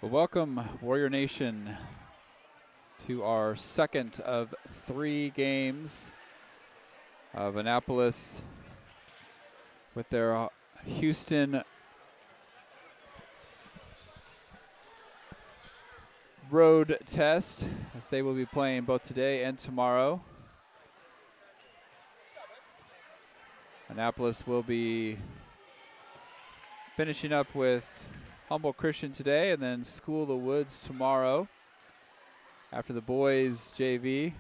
Well, welcome, Warrior Nation, to our second of 3 games of Annapolis with their Houston road test, as they will be playing both today and tomorrow. Annapolis will be finishing up with Humboldt Christian today and then School of the Woods tomorrow after the boys JV.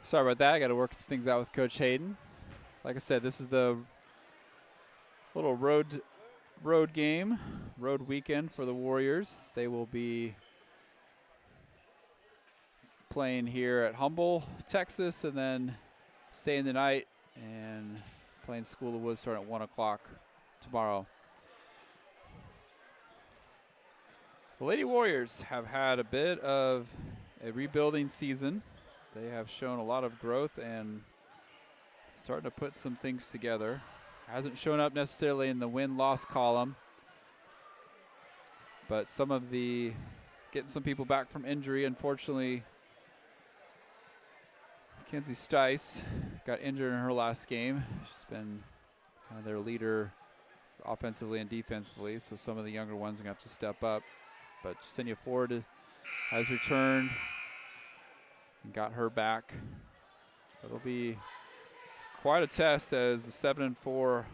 Sorry about that. I got to work things out with Coach Hayden. Like I said, this is the little road game, road weekend for the Warriors. They will be playing here at Humble, Texas, and then staying the night and playing School of the Woods starting at 1 o'clock tomorrow. The Lady Warriors have had a bit of a rebuilding season. They have shown a lot of growth and starting to put some things together. Hasn't shown up necessarily in the win-loss column, but some of the getting some people back from injury. Unfortunately, Mackenzie Stice got injured in her last game. She's been kind of their leader offensively and defensively, so some of the younger ones are going to have to step up. But Jasenia Ford has returned and got her back. It'll be quite a test as the 7-4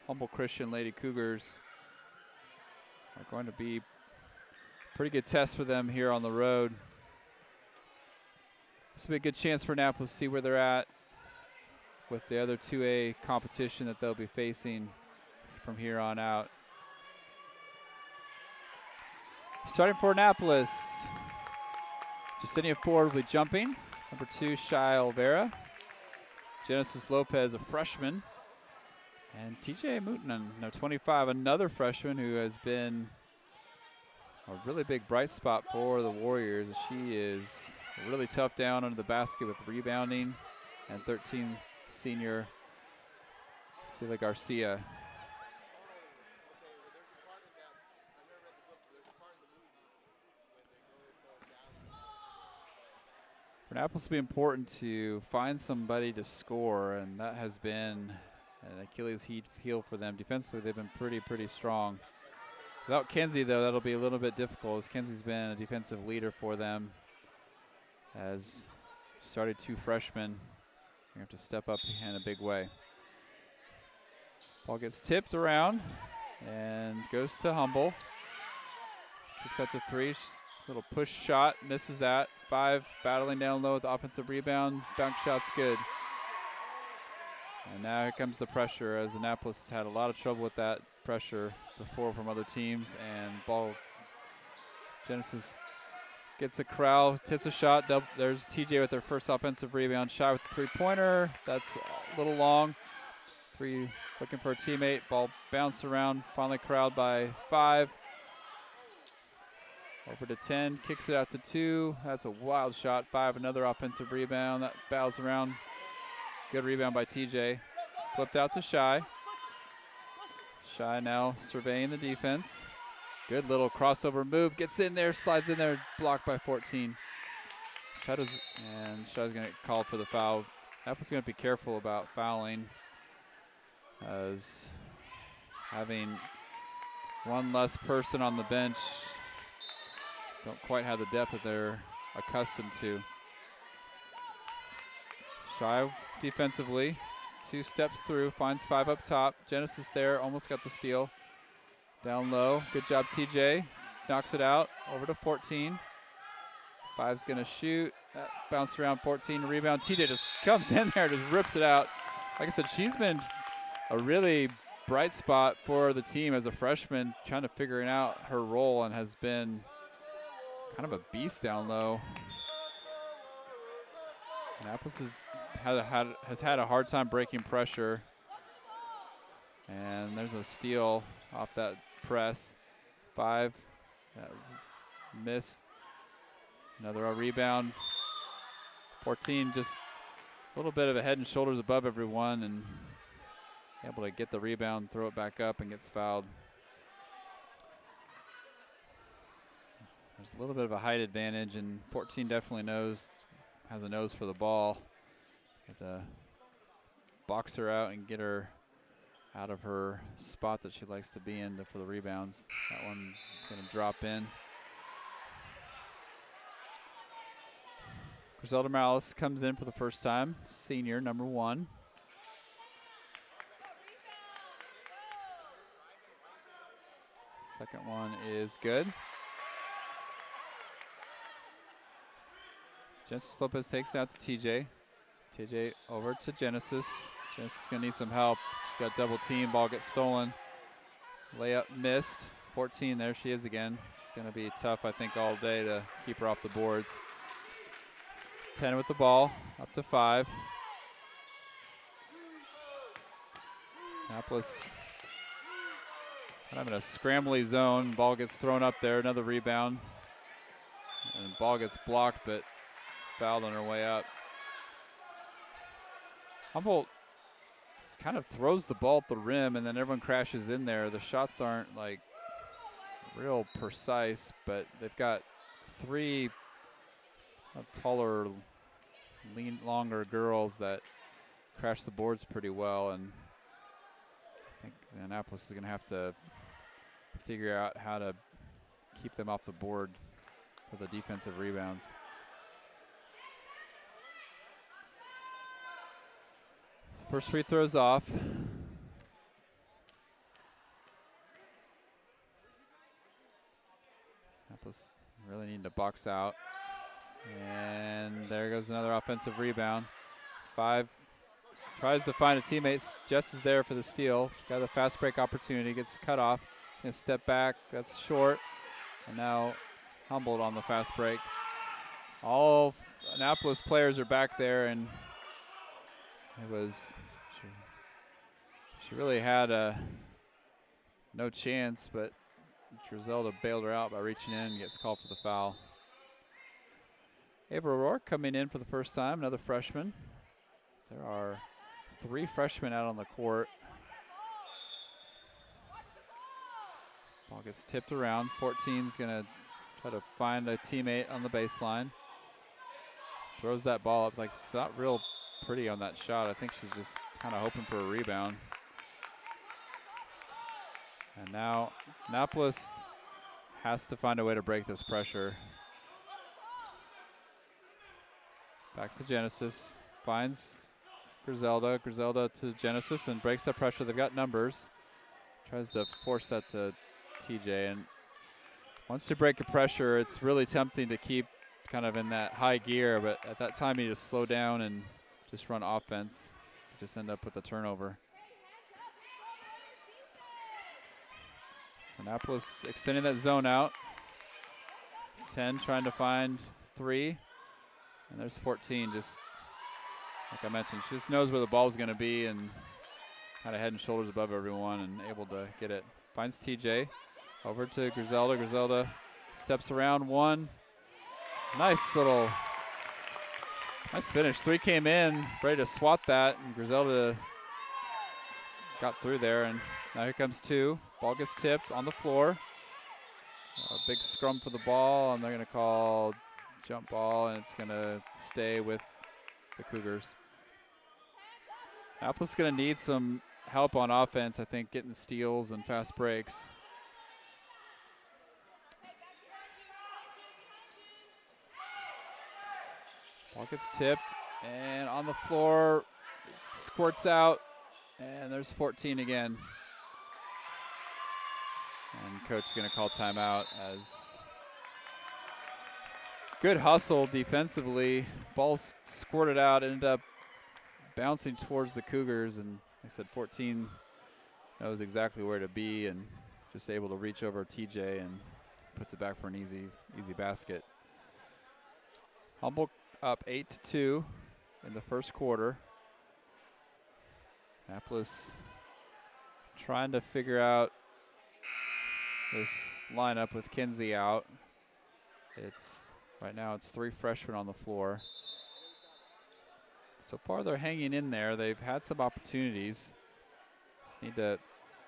Humboldt Christian Lady Cougars are going to be a pretty good test for them here on the road. This will be a good chance for Annapolis to see where they're at with the other 2A competition that they'll be facing from here on out. Starting for Annapolis, Jasenia Ford will be jumping. Number 2, Shai Olvera. Genesis Lopez, a freshman. And TJ Mooten, no 25, another freshman who has been a really big bright spot for the Warriors. She is really tough down under the basket with rebounding. And 13, senior Celia Garcia. For Annapolis, it'll be important to find somebody to score, and that has been an Achilles heel for them. Defensively, they've been pretty strong. Without Kenzie, though, that'll be a little bit difficult, as Kenzie's been a defensive leader for them. As started 2 freshmen, you have to step up in a big way. Ball gets tipped around and goes to Humble. Kicks out to 3. Little push shot, misses that. 5 battling down low with the offensive rebound. Dunk shot's good. And now here comes the pressure, as Annapolis has had a lot of trouble with that pressure before from other teams. And ball, Genesis gets a corral, hits a shot. There's TJ with their first offensive rebound. Shot with the 3-pointer. That's a little long. 3 looking for a teammate. Ball bounced around, finally corralled by 5. Over to 10, kicks it out to 2. That's a wild shot. 5, another offensive rebound. That bounces around. Good rebound by TJ. Flipped out to Shai. Shai now surveying the defense. Good little crossover move. Gets in there, slides in there, blocked by 14. Shai's going to get called for the foul. Apple's going to be careful about fouling, as having one less person on the bench don't quite have the depth that they're accustomed to. Shai defensively, 2 steps through, finds 5 up top. Genesis there, almost got the steal. Down low, good job TJ, knocks it out, over to 14. 5's going to shoot. Bounce around 14, rebound. TJ just comes in there, just rips it out. Like I said, she's been a really bright spot for the team as a freshman, trying to figure out her role, and has been kind of a beast down low. Annapolis has had a hard time breaking pressure. And there's a steal off that press. 5, missed. Another rebound. 14 just a little bit of a head and shoulders above everyone and able to get the rebound, throw it back up, and gets fouled. There's a little bit of a height advantage, and 14 definitely has a nose for the ball. Get the box her out and get her out of her spot that she likes to be in for the rebounds. That one going to drop in. Griselda Morales comes in for the first time, senior, number 1. Second one is good. Genesis Lopez takes it out to TJ. TJ over to Genesis. Genesis is going to need some help. She's got double team. Ball gets stolen. Layup missed. 14, there she is again. It's going to be tough, I think, all day to keep her off the boards. 10 with the ball, up to 5. Annapolis kind of in a scrambly zone. Ball gets thrown up there, another rebound. And ball gets blocked, but fouled on her way up. Humboldt kind of throws the ball at the rim, and then everyone crashes in there. The shots aren't like real precise, but they've got 3 taller, longer girls that crash the boards pretty well, and I think Annapolis is going to have to figure out how to keep them off the board for the defensive rebounds. First free throws off. Annapolis really need to box out. And there goes another offensive rebound. 5 tries to find a teammate. Jess is there for the steal. Got a fast break opportunity. Gets cut off. Gonna step back. That's short. And now Humboldt on the fast break. All Annapolis players are back there, and it was she really had no chance, but Griselda bailed her out by reaching in and gets called for the foul. Ava O'Rourke coming in for the first time, another freshman. There are 3 freshmen out on the court. Ball gets tipped around. 14's gonna try to find a teammate on the baseline. Throws that ball up. Like, it's not real pretty on that shot. I think she's just kind of hoping for a rebound. And now Annapolis has to find a way to break this pressure. Back to Genesis, finds Griselda. Griselda to Genesis and breaks that pressure. They've got numbers. Tries to force that to TJ. And once you break a pressure, it's really tempting to keep kind of in that high gear. But at that time, you just slow down and just run offense. Just end up with a turnover. Annapolis extending that zone out. 10 trying to find 3. And there's 14, just like I mentioned, she just knows where the ball is going to be and kind of head and shoulders above everyone and able to get it. Finds TJ over to Griselda. Griselda steps around 1. Nice finish. 3 came in, ready to swat that, and Griselda got through there. And now here comes 2. Ball gets tipped on the floor. A big scrum for the ball, and they're going to call jump ball, and it's going to stay with the Cougars. Apple's going to need some help on offense, I think, getting steals and fast breaks. Ball gets tipped, and on the floor, squirts out, and there's 14 again. And coach is going to call timeout as good hustle defensively. Ball squirted out, ended up bouncing towards the Cougars, and like I said, 14 knows exactly where to be and just able to reach over TJ and puts it back for an easy basket. Humboldt up 8-2 in the first quarter. Annapolis trying to figure out this lineup with Kinsey out. Right now it's 3 freshmen on the floor. So far they're hanging in there. They've had some opportunities. Just need to,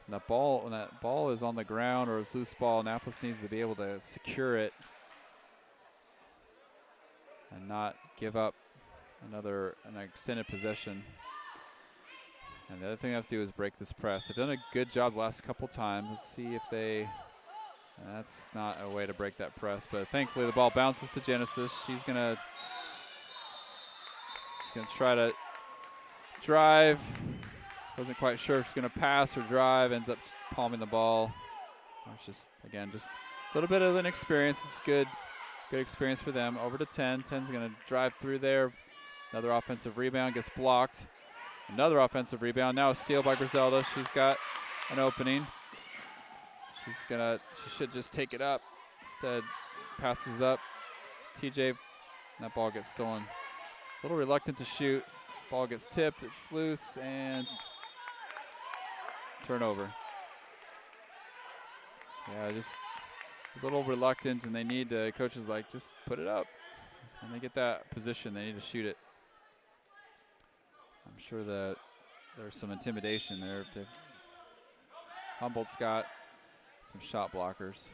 when that ball is on the ground or is loose ball, Annapolis needs to be able to secure it and not give up an extended possession. And the other thing they have to do is break this press. They've done a good job the last couple times. Let's see if that's not a way to break that press, but thankfully the ball bounces to Genesis. She's gonna try to drive. Wasn't quite sure if she's gonna pass or drive, ends up palming the ball. It's just a little bit of an experience. It's good experience for them. Over to 10. 10's gonna drive through there. Another offensive rebound, gets blocked. Another offensive rebound. Now a steal by Griselda. She's got an opening. She should just take it up. Instead, passes up. TJ, that ball gets stolen. A little reluctant to shoot. Ball gets tipped, it's loose, and turnover. Yeah, just a little reluctant, and they need coach is like, just put it up. When they get that position, they need to shoot it. I'm sure that there's some intimidation there. Humboldt's got some shot blockers.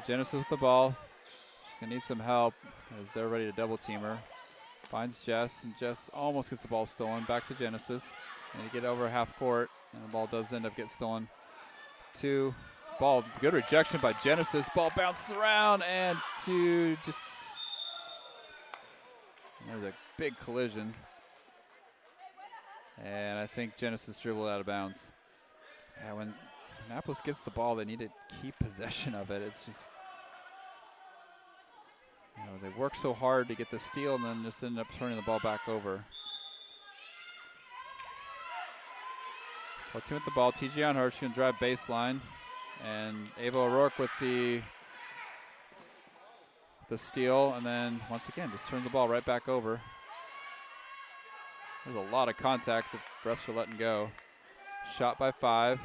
Genesis with the ball. She's gonna need some help as they're ready to double team her. Finds Jess, and Jess almost gets the ball stolen. Back to Genesis. And you get over half court, and the ball does end up getting stolen. Good rejection by Genesis. Ball bounces around, and there's a big collision. And I think Genesis dribbled out of bounds. Yeah, when Annapolis gets the ball, they need to keep possession of it. It's just, they work so hard to get the steal and then just end up turning the ball back over. 14 with the ball. TJ on her. She's going to drive baseline. And Ava O'Rourke with the steal. And then, once again, just turns the ball right back over. There's a lot of contact the refs are letting go. Shot by 5.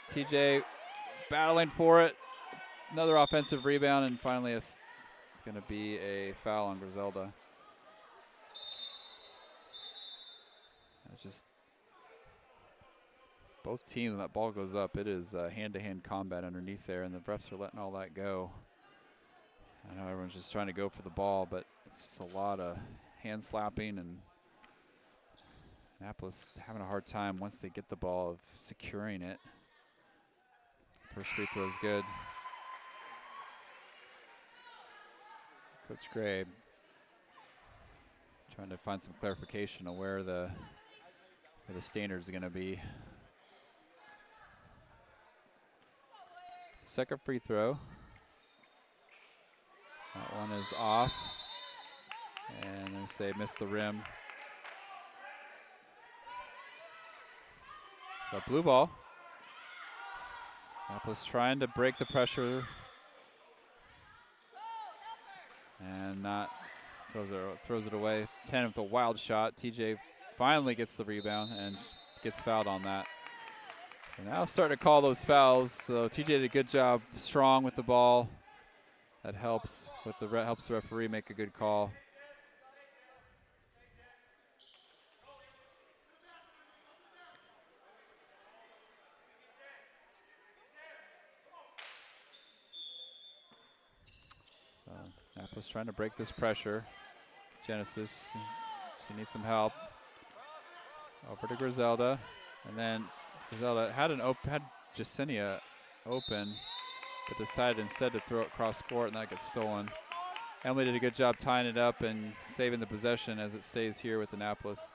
TJ battling for it. Another offensive rebound, and finally it's going to be a foul on Griselda. Just both teams, when that ball goes up, it is hand-to-hand combat underneath there, and the refs are letting all that go. I know everyone's just trying to go for the ball, but it's just a lot of hand slapping, and Annapolis having a hard time once they get the ball of securing it. First free throw is good. Coach Gray trying to find some clarification on where the standards are going to be. So second free throw. That one is off. And they say missed the rim. So blue ball. Annapolis trying to break the pressure. And throws it away. 10 with a wild shot. TJ finally gets the rebound and gets fouled on that. And now starting to call those fouls. So TJ did a good job, strong with the ball. That helps the referee make a good call. Annapolis trying to break this pressure. Genesis, she needs some help. Over to Griselda, and then Griselda had Jasenia open, but decided instead to throw it cross court, and that gets stolen. Emily did a good job tying it up and saving the possession as it stays here with Annapolis.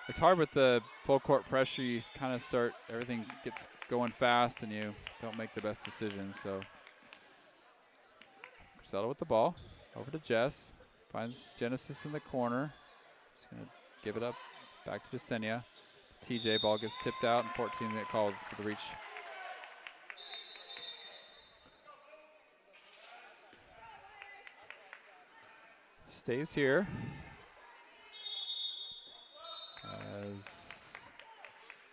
It's hard with the full court pressure. You kind of everything gets going fast, and you don't make the best decisions. So Griselda with the ball. Over to Jess. Finds Genesis in the corner. She's going to give it up back to Jasenia. TJ, ball gets tipped out, and 14 get called for the reach. Stays here as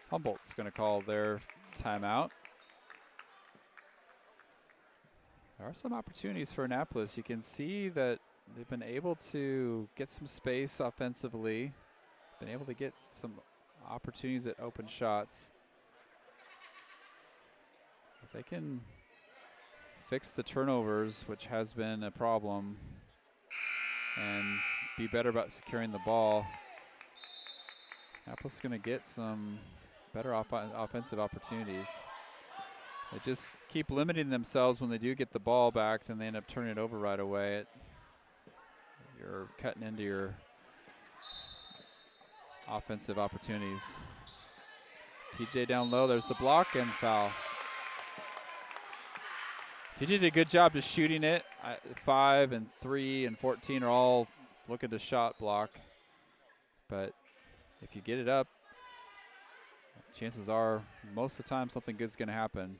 Humboldt's going to call their timeout. There are some opportunities for Annapolis. You can see that they've been able to get some space offensively, been able to get some opportunities at open shots. If they can fix the turnovers, which has been a problem, and be better about securing the ball, Annapolis is going to get some better offensive opportunities. They just keep limiting themselves when they do get the ball back, then they end up turning it over right away. You're cutting into your offensive opportunities. TJ down low, there's the block and foul. TJ did a good job just shooting it. 5 and 3 and 14 are all looking to shot block. But if you get it up, chances are most of the time something good's going to happen.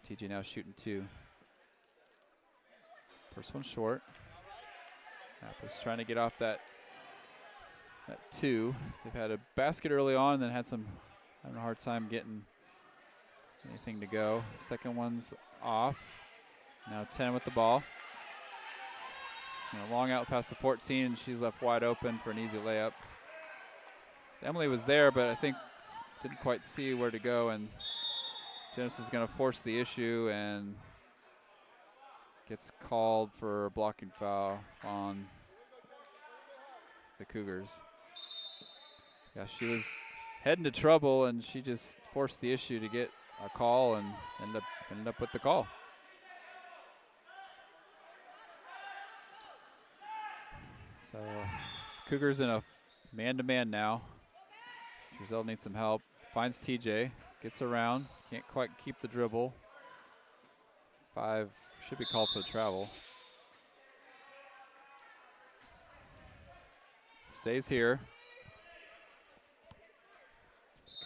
TJ now shooting 2. First one short. Annapolis trying to get off that 2. They've had a basket early on and then having a hard time getting anything to go. Second one's off. Now 10 with the ball. It's going to long out past the 14, and she's left wide open for an easy layup. So Emily was there, but I think didn't quite see where to go, and Genesis is going to force the issue and gets called for a blocking foul on the Cougars. Yeah, she was heading to trouble, and she just forced the issue to get a call and ended up with the call. So Cougars in a man-to-man now. Giselle needs some help. Finds TJ, gets around, can't quite keep the dribble. 5 should be called for the travel. Stays here.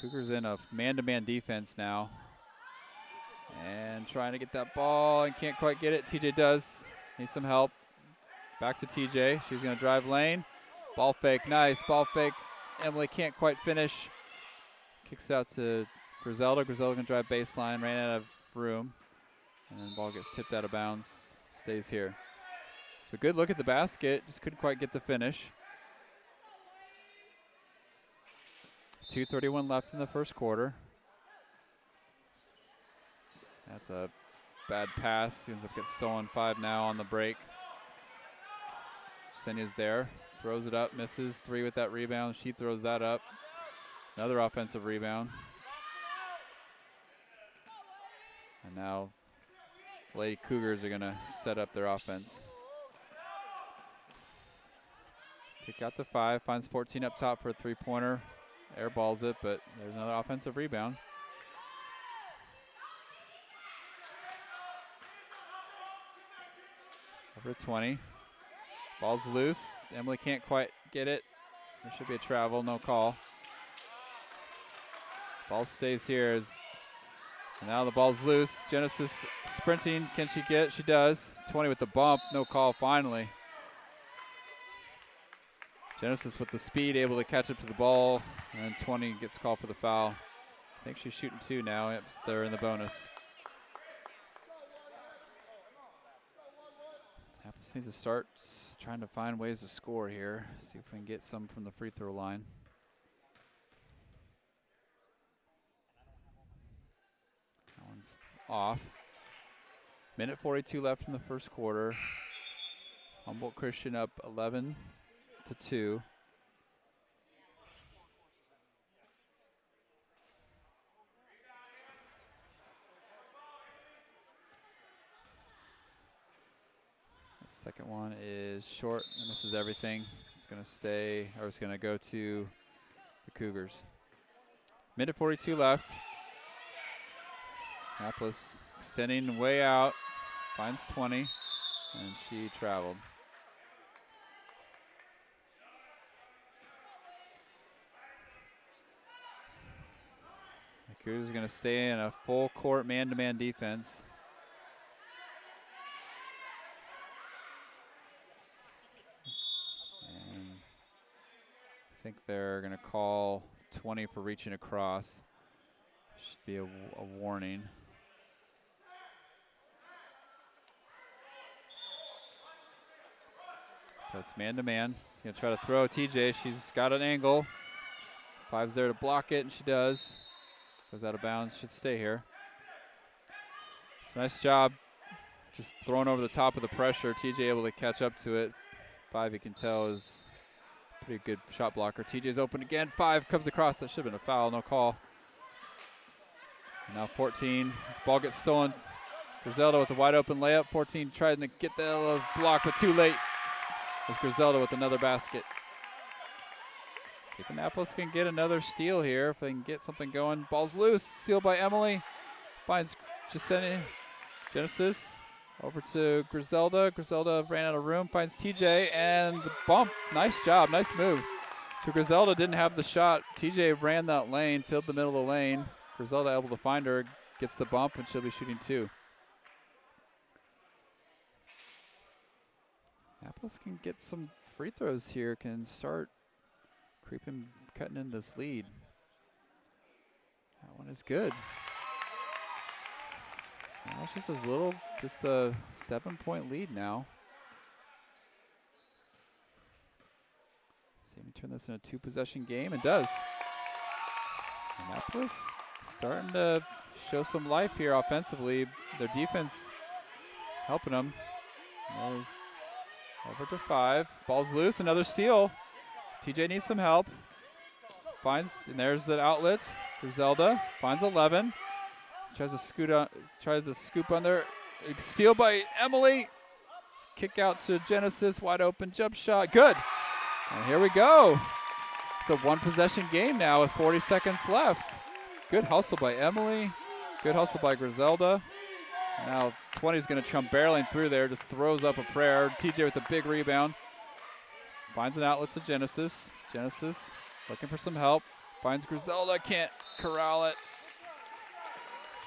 Cougars in a man-to-man defense now. And trying to get that ball and can't quite get it. TJ does. Needs some help. Back to TJ. She's going to drive lane. Ball fake. Nice. Ball fake. Emily can't quite finish. Kicks out to Griselda. Griselda can drive baseline. Ran out of room. And then the ball gets tipped out of bounds. Stays here. So good look at the basket. Just couldn't quite get the finish. 2:31 left in the first quarter. That's a bad pass. Ends up getting stolen. 5 now on the break. Senia's there. Throws it up. Misses. 3 with that rebound. She throws that up. Another offensive rebound. And now Lady Cougars are going to set up their offense. Kick out to 5. Finds 14 up top for a 3-pointer. Airballs it, but there's another offensive rebound. Over to 20. Ball's loose. Emily can't quite get it. There should be a travel, no call. Ball stays here. And now the ball's loose. Genesis sprinting. Can she get it? She does. 20 with the bump. No call finally. Genesis with the speed, able to catch up to the ball. And 20 gets called for the foul. I think she's shooting 2 now. Yep, they're in the bonus. Annapolis needs to start trying to find ways to score here. See if we can get some from the free throw line. That one's off. Minute 42 left in the first quarter. Humboldt Christian up 11-2. Second one is short and misses everything. It's going to stay, or it's going to go to the Cougars. Minute 42 left. Annapolis extending way out. Finds 20. and she traveled. Cruz is going to stay in a full court man-to-man defense. And I think they're going to call 20 for reaching across. Should be a warning. That's man-to-man. He's going to try to throw TJ. She's got an angle. Five's there to block it, and she does. Goes out of bounds, should stay here. It's a nice job just throwing over the top of the pressure. TJ able to catch up to it. Five, you can tell, is a pretty good shot blocker. TJ's open again. Five comes across. That should have been a foul, no call. And now 14. This ball gets stolen. Griselda with a wide open layup. 14 trying to get the block, but too late. There's Griselda with another basket. See if Annapolis can get another steal here, if they can get something going. Ball's loose, steal by Emily. Finds Genesis over to Griselda. Griselda ran out of room, finds TJ, and the bump. Nice job, nice move. So Griselda didn't have the shot. TJ ran that lane, filled the middle of the lane. Griselda able to find her, gets the bump, and she'll be shooting 2. Annapolis can get some free throws here, can start cutting in this lead. That one is good. So now it's just a 7-point lead now. See him turn this into a 2-possession game, and does. Annapolis starting to show some life here offensively. Their defense helping them. There's over to 5. Ball's loose, another steal. TJ needs some help. Finds, and there's an outlet. Griselda finds 11. Tries to scoop on there. Steal by Emily. Kick out to Genesis. Wide open jump shot. Good. And here we go. It's a 1-possession game now with 40 seconds left. Good hustle by Emily. Good hustle by Griselda. Now 20 is going to come barreling through there. Just throws up a prayer. TJ with a big rebound. Finds an outlet to Genesis. Genesis looking for some help. Finds Griselda. Can't corral it.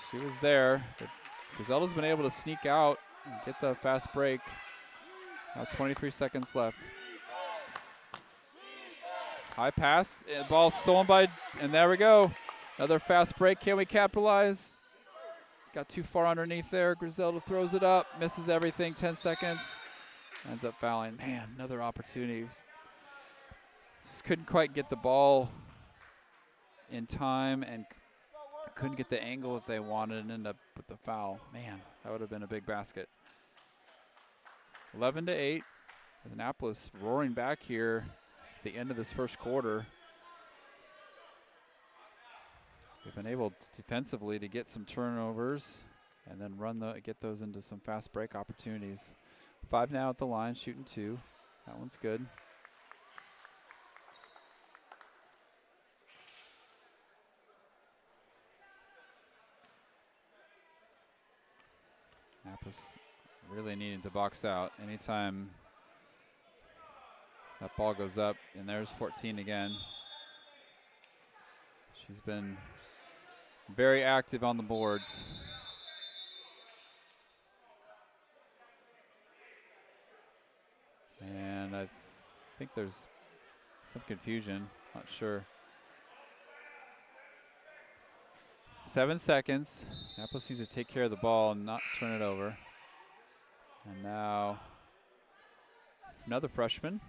She was there. But Griselda's been able to sneak out and get the fast break. Now 23 seconds left. High pass. Ball stolen by, and there we go. Another fast break. Can we capitalize? Got too far underneath there. Griselda throws it up. Misses everything. 10 seconds. Ends up fouling. Man, another opportunity. Just couldn't quite get the ball in time and couldn't get the angle that they wanted and ended up with the foul. Man, that would have been a big basket. 11-8. Annapolis roaring back here at the end of this first quarter. They've been able defensively to get some turnovers and then get those into some fast break opportunities. 5 now at the line, shooting 2. That one's good. Annapolis really needing to box out. Anytime that ball goes up, and there's 14 again. She's been very active on the boards. And I think there's some confusion, not sure. 7 seconds. Annapolis needs to take care of the ball and not turn it over. And now another freshman.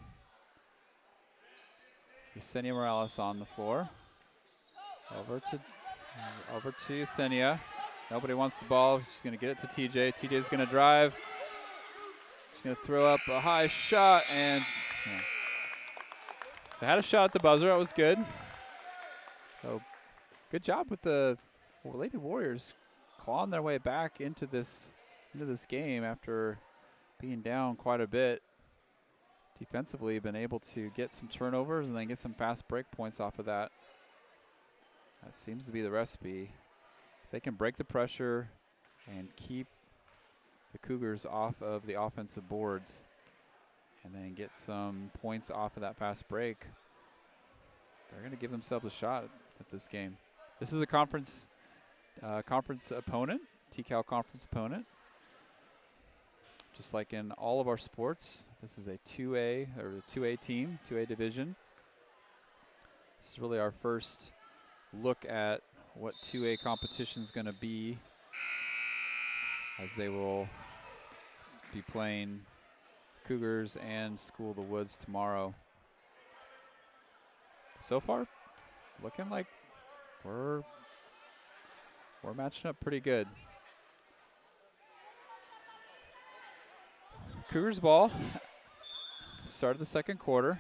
Yesenia Morales on the floor. Over to Yesenia. Nobody wants the ball. She's going to get it to TJ. TJ's going to drive. She's going to throw up a high shot, and so had a shot at the buzzer. That was good. So good job with the Lady Warriors clawing their way back into this game after being down quite a bit. Defensively, been able to get some turnovers and then get some fast break points off of that. That seems to be the recipe. If they can break the pressure and keep the Cougars off of the offensive boards and then get some points off of that fast break, they're going to give themselves a shot at this game. This is a conference opponent, TCal conference opponent. Just like in all of our sports, this is a 2A or a 2A team, 2A division. This is really our first look at what 2A competition is going to be, as they will be playing Cougars and School of the Woods tomorrow. So far, looking like we're matching up pretty good. Cougars ball, start of the second quarter.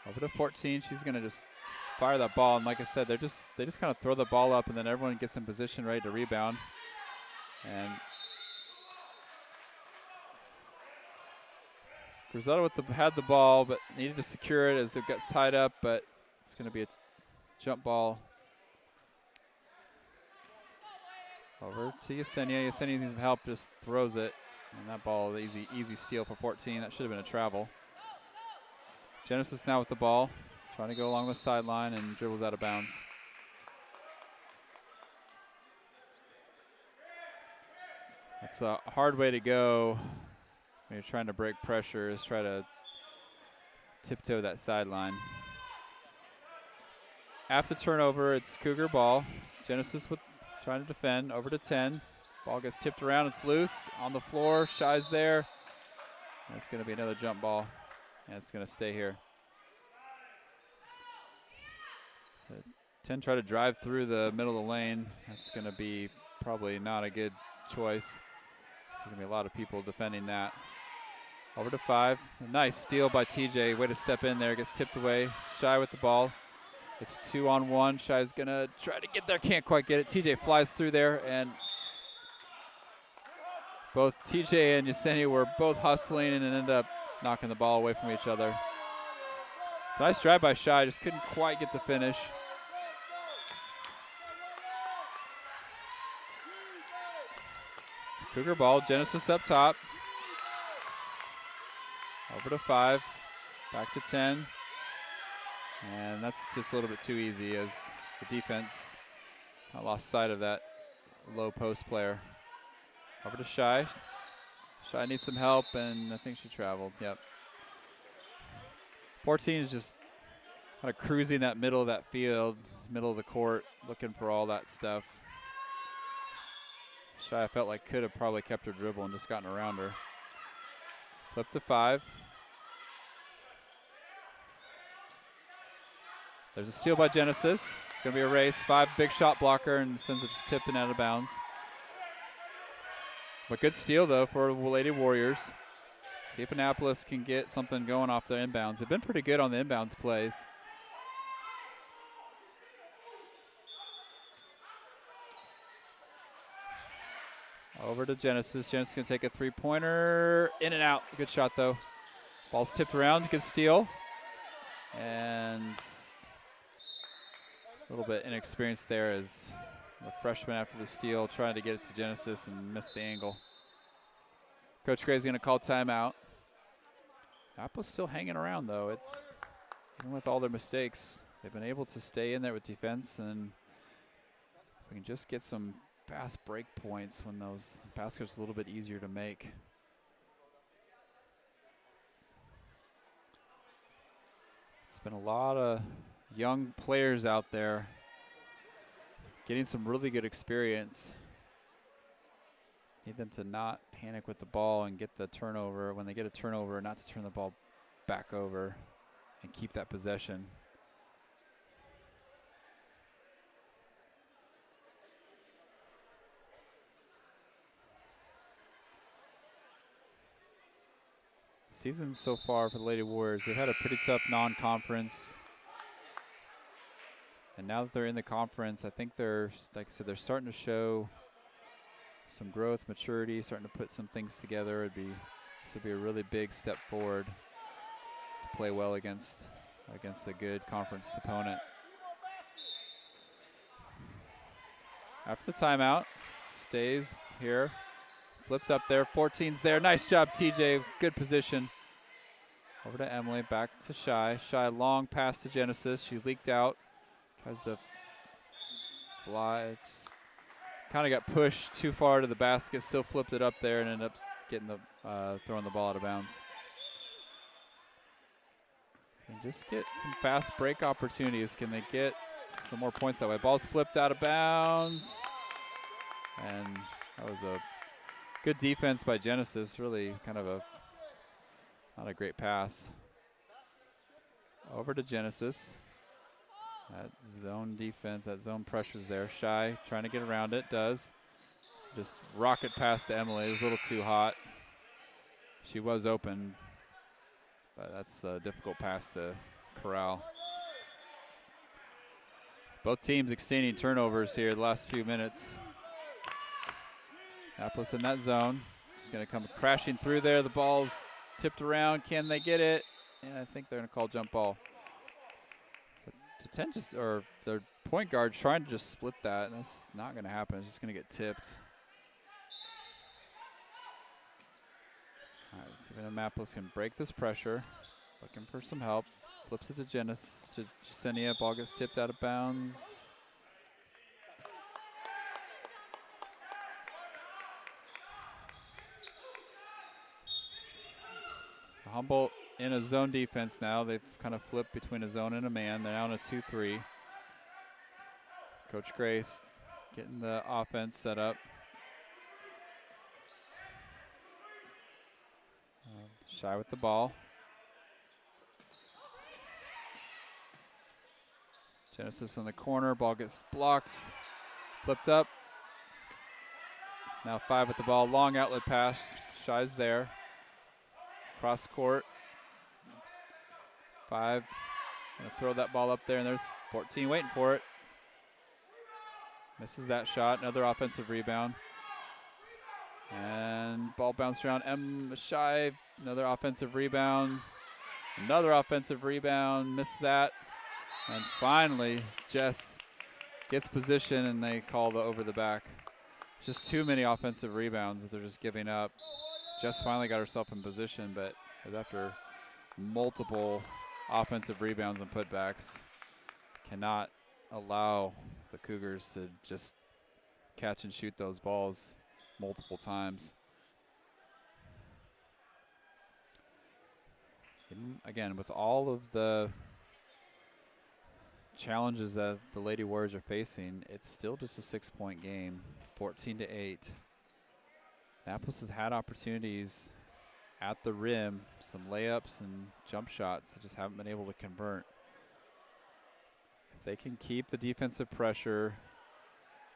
Over to 14, she's gonna just fire that ball, and like I said, they just kind of throw the ball up, and then everyone gets in position ready to rebound. And Griselda had the ball, but needed to secure it as it gets tied up, but it's gonna be a jump ball. Over to Yesenia. Yesenia needs some help, just throws it. And that ball, easy steal for 14. That should have been a travel. Genesis now with the ball, trying to go along the sideline and dribbles out of bounds. That's a hard way to go when you're trying to break pressure, is try to tiptoe that sideline. After the turnover, it's Cougar ball. Genesis trying to defend, over to 10. Ball gets tipped around, it's loose, on the floor, Shy's there. That's gonna be another jump ball, and it's gonna stay here. 10 try to drive through the middle of the lane. That's gonna be probably not a good choice. There's gonna be a lot of people defending that. Over to 5, a nice steal by TJ, way to step in there, gets tipped away. Shy with the ball. It's 2-on-1. Shy's gonna try to get there, can't quite get it. TJ flies through there, and both TJ and Yesenia were both hustling and ended up knocking the ball away from each other. Nice drive by Shy, just couldn't quite get the finish. Cougar ball, Genesis up top. Over to 5, back to 10. And that's just a little bit too easy as the defense lost sight of that low post player. Over to Shy. Shy needs some help, and I think she traveled, yep. 14 is just kind of cruising that middle of that field, middle of the court, looking for all that stuff. Shy, I felt like, could have probably kept her dribble and just gotten around her. Flip to 5. There's a steal by Genesis. It's going to be a race. 5, big shot blocker, and sends it just tipping out of bounds. But good steal, though, for the Lady Warriors. See if Annapolis can get something going off their inbounds. They've been pretty good on the inbounds plays. Over to Genesis. Genesis going to take a three-pointer. In and out. Good shot, though. Ball's tipped around. Good steal. And a little bit inexperienced there as the freshman after the steal trying to get it to Genesis and missed the angle. Coach Gray's going to call timeout. Apple's still hanging around, though. It's even with all their mistakes, they've been able to stay in there with defense, and if we can just get some fast break points when those baskets are a little bit easier to make. It's been a lot of young players out there getting some really good experience. Need them to not panic with the ball and get the turnover. When they get a turnover, not to turn the ball back over and keep that possession. Season so far for the Lady Warriors, they've had a pretty tough non-conference. And now that they're in the conference, I think they're, like I said, they're starting to show some growth, maturity, starting to put some things together. This would be a really big step forward to play well against a good conference opponent. After the timeout, stays here. Flipped up there, 14's there. Nice job, TJ, good position. Over to Emily, back to Shy. Shy, long pass to Genesis. She leaked out. Tries to fly. Just kind of got pushed too far to the basket. Still flipped it up there and ended up getting the throwing the ball out of bounds. And just get some fast break opportunities. Can they get some more points that way? Ball's flipped out of bounds. And that was a good defense by Genesis. Really kind of not a great pass. Over to Genesis. That zone defense, that zone pressure's there. Shy trying to get around it, does. Just rocket pass to Emily. It was a little too hot. She was open, but that's a difficult pass to corral. Both teams extending turnovers here the last few minutes. Annapolis in that zone. Going to come crashing through there. The ball's tipped around. Can they get it? And I think they're going to call jump ball. But their point guard's trying to just split that, and that's not going to happen. It's just going to get tipped. All right, see if Annapolis can break this pressure. Looking for some help. Flips it to Jasenia. Ball gets tipped out of bounds. Humboldt in a zone defense now. They've kind of flipped between a zone and a man. They're now in a 2-3. Coach Grace getting the offense set up. Shy with the ball. Genesis in the corner. Ball gets blocked. Flipped up. Now 5 with the ball. Long outlet pass. Shy's there. Cross court. 5. Gonna throw that ball up there, and there's 14 waiting for it. Misses that shot. Another offensive rebound. And ball bounced around. Shy. Another offensive rebound. Another offensive rebound. Missed that. And finally, Jess gets position, and they call the over the back. Just too many offensive rebounds that they're just giving up. Jess finally got herself in position, but after multiple offensive rebounds and putbacks, cannot allow the Cougars to just catch and shoot those balls multiple times. And again, with all of the challenges that the Lady Warriors are facing, it's still just a 6-point game, 14-8. Annapolis has had opportunities at the rim, some layups and jump shots that just haven't been able to convert. If they can keep the defensive pressure,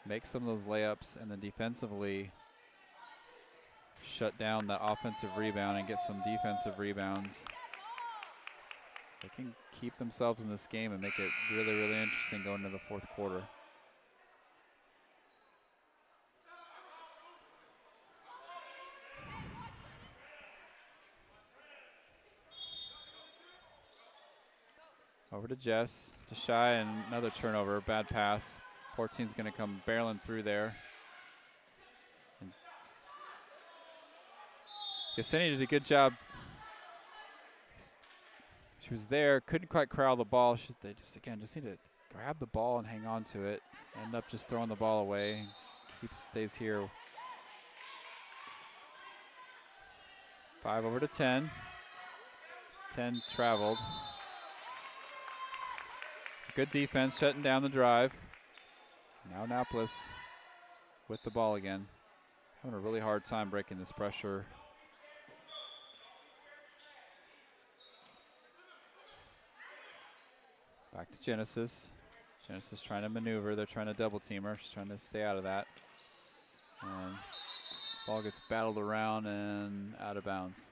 make some of those layups, and then defensively shut down that offensive rebound and get some defensive rebounds, they can keep themselves in this game and make it really, really interesting going into the fourth quarter. Over to Jess, to Shy, and another turnover, bad pass. 14's gonna come barreling through there. Yesenia did a good job. She was there, couldn't quite corral the ball. They just need to grab the ball and hang on to it. End up just throwing the ball away. Stays here. 5 over to 10. 10 traveled. Good defense, shutting down the drive. Now Annapolis with the ball again. Having a really hard time breaking this pressure. Back to Genesis. Genesis trying to maneuver. They're trying to double team her. She's trying to stay out of that. And ball gets battled around and out of bounds.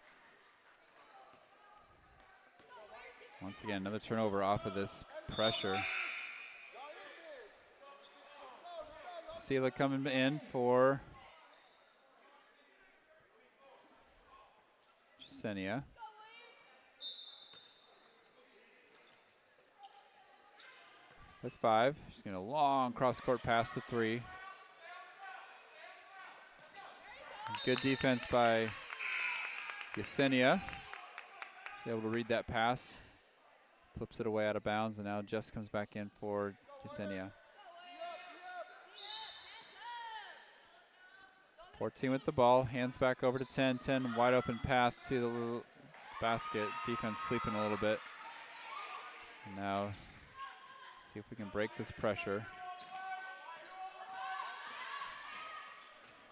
Once again, another turnover off of this pressure. Sela coming in for Jasenia. With 5. She's going to long cross-court pass to 3. Good defense by Yesenia. Able to read that pass. Flips it away out of bounds, and now Jess comes back in for Yesenia. 14 with the ball, hands back over to 10. 10 wide open path to the basket. Defense sleeping a little bit. And now see if we can break this pressure.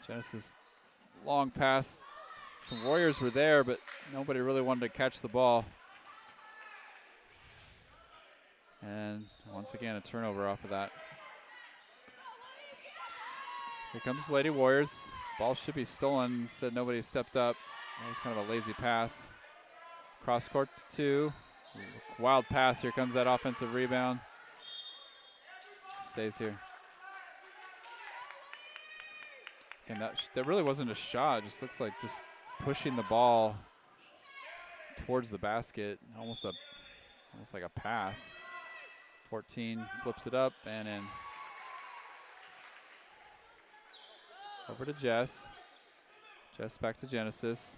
Genesis long pass. Some Warriors were there, but nobody really wanted to catch the ball. And once again, a turnover off of that. Here comes the Lady Warriors. Ball should be stolen. Said nobody stepped up. That was kind of a lazy pass. Cross court to 2. Wild pass. Here comes that offensive rebound. Stays here. And that really wasn't a shot. It just looks like just pushing the ball towards the basket. Almost like a pass. 14 flips it up and in. Over to Jess. Jess back to Genesis.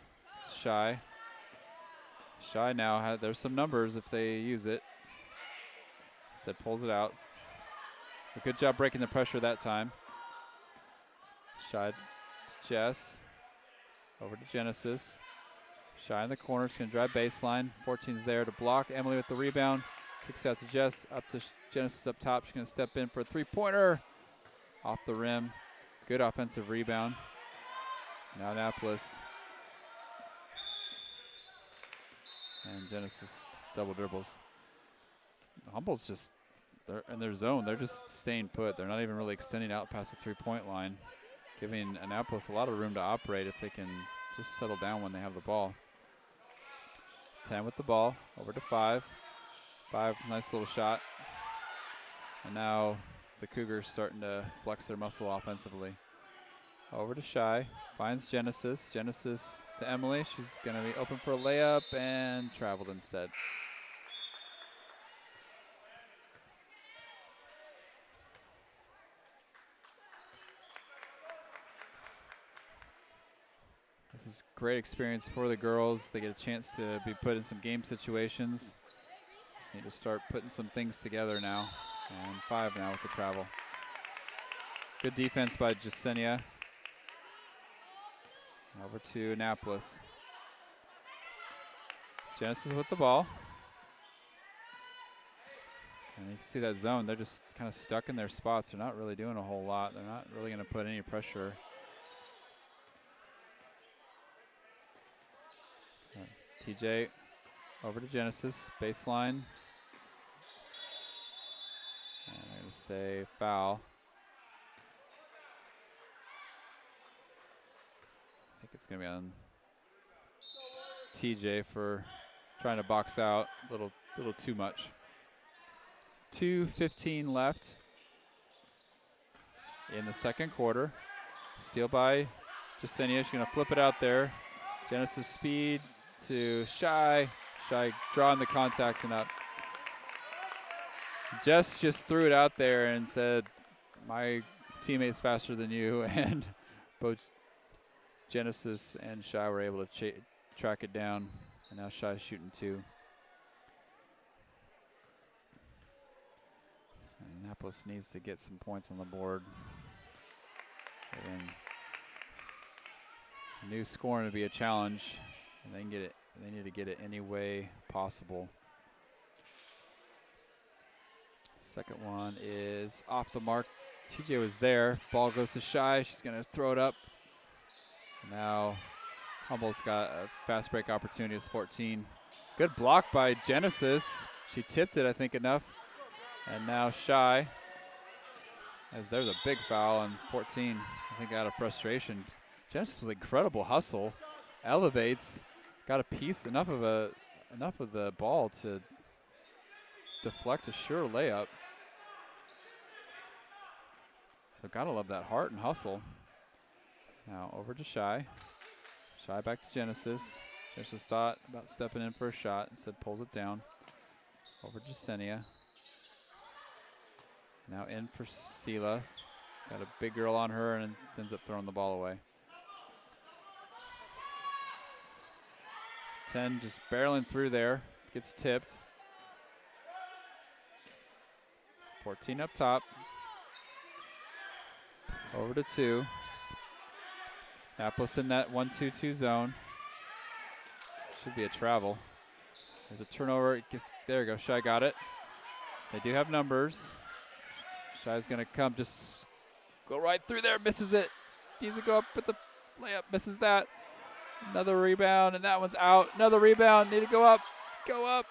Shy. Shy now, there's some numbers if they use it. Said pulls it out. A good job breaking the pressure that time. Shy to Jess. Over to Genesis. Shy in the corner, she's gonna drive baseline. 14's there to block. Emily with the rebound. Kicks out to Jess, up to Genesis up top. She's gonna step in for a 3-pointer. Off the rim. Good offensive rebound. Now Annapolis. And Genesis double dribbles. Humboldt's just, they're in their zone. They're just staying put. They're not even really extending out past the 3-point line, giving Annapolis a lot of room to operate if they can just settle down when they have the ball. 10 with the ball, over to 5. 5, nice little shot. And now the Cougars starting to flex their muscle offensively. Over to Shy, finds Genesis. Genesis to Emily. She's going to be open for a layup and traveled instead. This is great experience for the girls. They get a chance to be put in some game situations. Just need to start putting some things together now. And 5 now with the travel. Good defense by Jasenia. Over to Annapolis. Genesis with the ball. And you can see that zone. They're just kind of stuck in their spots. They're not really doing a whole lot. They're not really going to put any pressure. TJ over to Genesis. Baseline. And I'm going to say foul. I think it's going to be on TJ for trying to box out. A little too much. 2:15 left in the second quarter. Steal by Jasenia. She's going to flip it out there. Genesis speed to Shy. Shy drawing the contact and up. Jess just threw it out there and said, my teammate's faster than you, and both Genesis and Shy were able to track it down, and now Shy's shooting 2. And Annapolis needs to get some points on the board. And new scoring to be a challenge, and they can get it. They need to get it any way possible. Second one is off the mark. TJ was there. Ball goes to Shy. She's going to throw it up. Now Humboldt's got a fast break opportunity as 14. Good block by Genesis. She tipped it, I think, enough. And now Shy, as there's a big foul on 14, I think out of frustration. Genesis with incredible hustle, elevates, got a piece, enough of the ball to deflect a sure layup. So gotta love that heart and hustle. Now over to Shy. Shy back to Genesis. Genesis thought about stepping in for a shot, instead pulls it down. Over to Jasenia. Now in for Sela. Got a big girl on her and ends up throwing the ball away. 10 just barreling through there. Gets tipped. 14 up top. Over to 2. Apples in that 1-2-2 zone. Should be a travel. There's a turnover. There you go. Shy got it. They do have numbers. Shy's going to come, just go right through there. Misses it. Needs to go up with the layup. Misses that. Another rebound, and that one's out. Another rebound. Need to go up. Go up.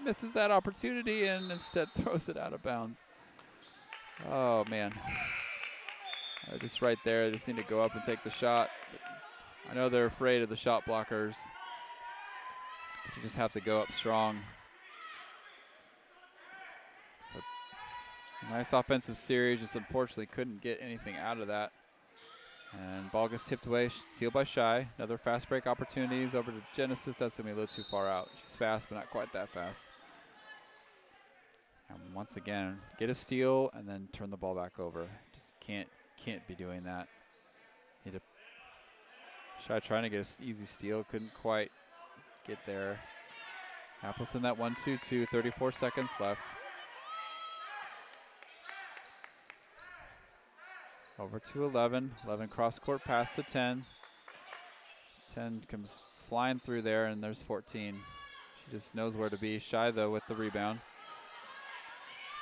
Misses that opportunity and instead throws it out of bounds. Oh, man. Just right there. They just need to go up and take the shot. I know they're afraid of the shot blockers. But you just have to go up strong. So, nice offensive series. Just unfortunately couldn't get anything out of that. And ball gets tipped away, sealed by Shy. Another fast break opportunities over to Genesis. That's going to be a little too far out. She's fast, but not quite that fast. And once again, get a steal and then turn the ball back over. Just can't be doing that. Need to Shy trying to get an easy steal, couldn't quite get there. Apples in that 1-2-2, 34 seconds left. Over to 11. 11 cross court pass to 10. 10 comes flying through there, and there's 14. She just knows where to be. Shy, though, with the rebound.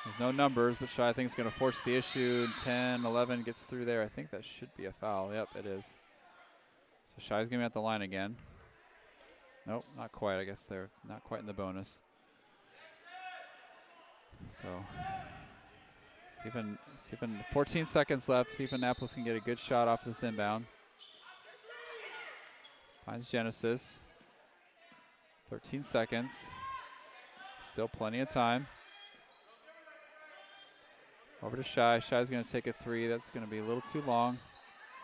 There's no numbers, but Shy, I think, is going to force the issue. 10, 11 gets through there. I think that should be a foul. Yep, it is. So Shy's going to be at the line again. Nope, not quite. I guess they're not quite in the bonus. So, see if 14 seconds left. See if Annapolis can get a good shot off this inbound. Finds Genesis. 13 seconds. Still plenty of time. Over to Shy. Shy's going to take a 3. That's going to be a little too long.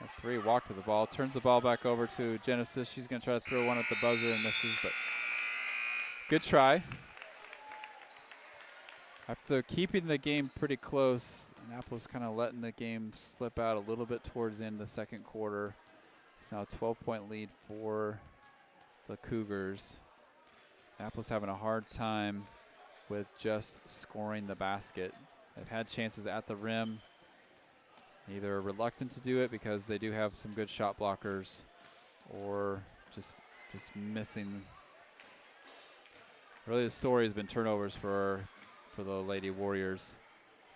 A 3, walked with the ball. Turns the ball back over to Genesis. She's going to try to throw one at the buzzer and misses, but good try. After keeping the game pretty close, Annapolis kind of letting the game slip out a little bit towards the end of the second quarter. It's now a 12-point lead for the Cougars. Annapolis having a hard time with just scoring the basket. They've had chances at the rim. Either reluctant to do it because they do have some good shot blockers, or just missing. Really, the story has been turnovers for the Lady Warriors.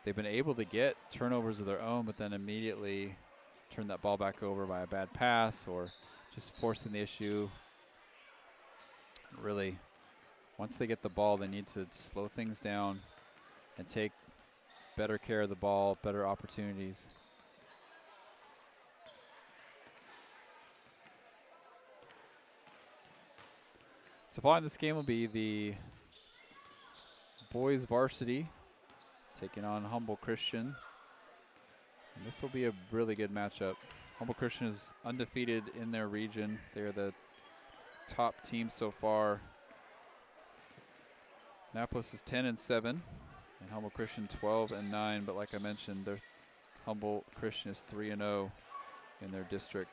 They've been able to get turnovers of their own, but then immediately turn that ball back over by a bad pass or just forcing the issue. Really, once they get the ball, they need to slow things down and take better care of the ball, better opportunities. So following this game will be the boys varsity taking on Humble Christian. And this will be a really good matchup. Humble Christian is undefeated in their region. They're the top team so far. Annapolis is 10-7, and Humble Christian 12-9. But like I mentioned, their Humble Christian is 3-0 in their district.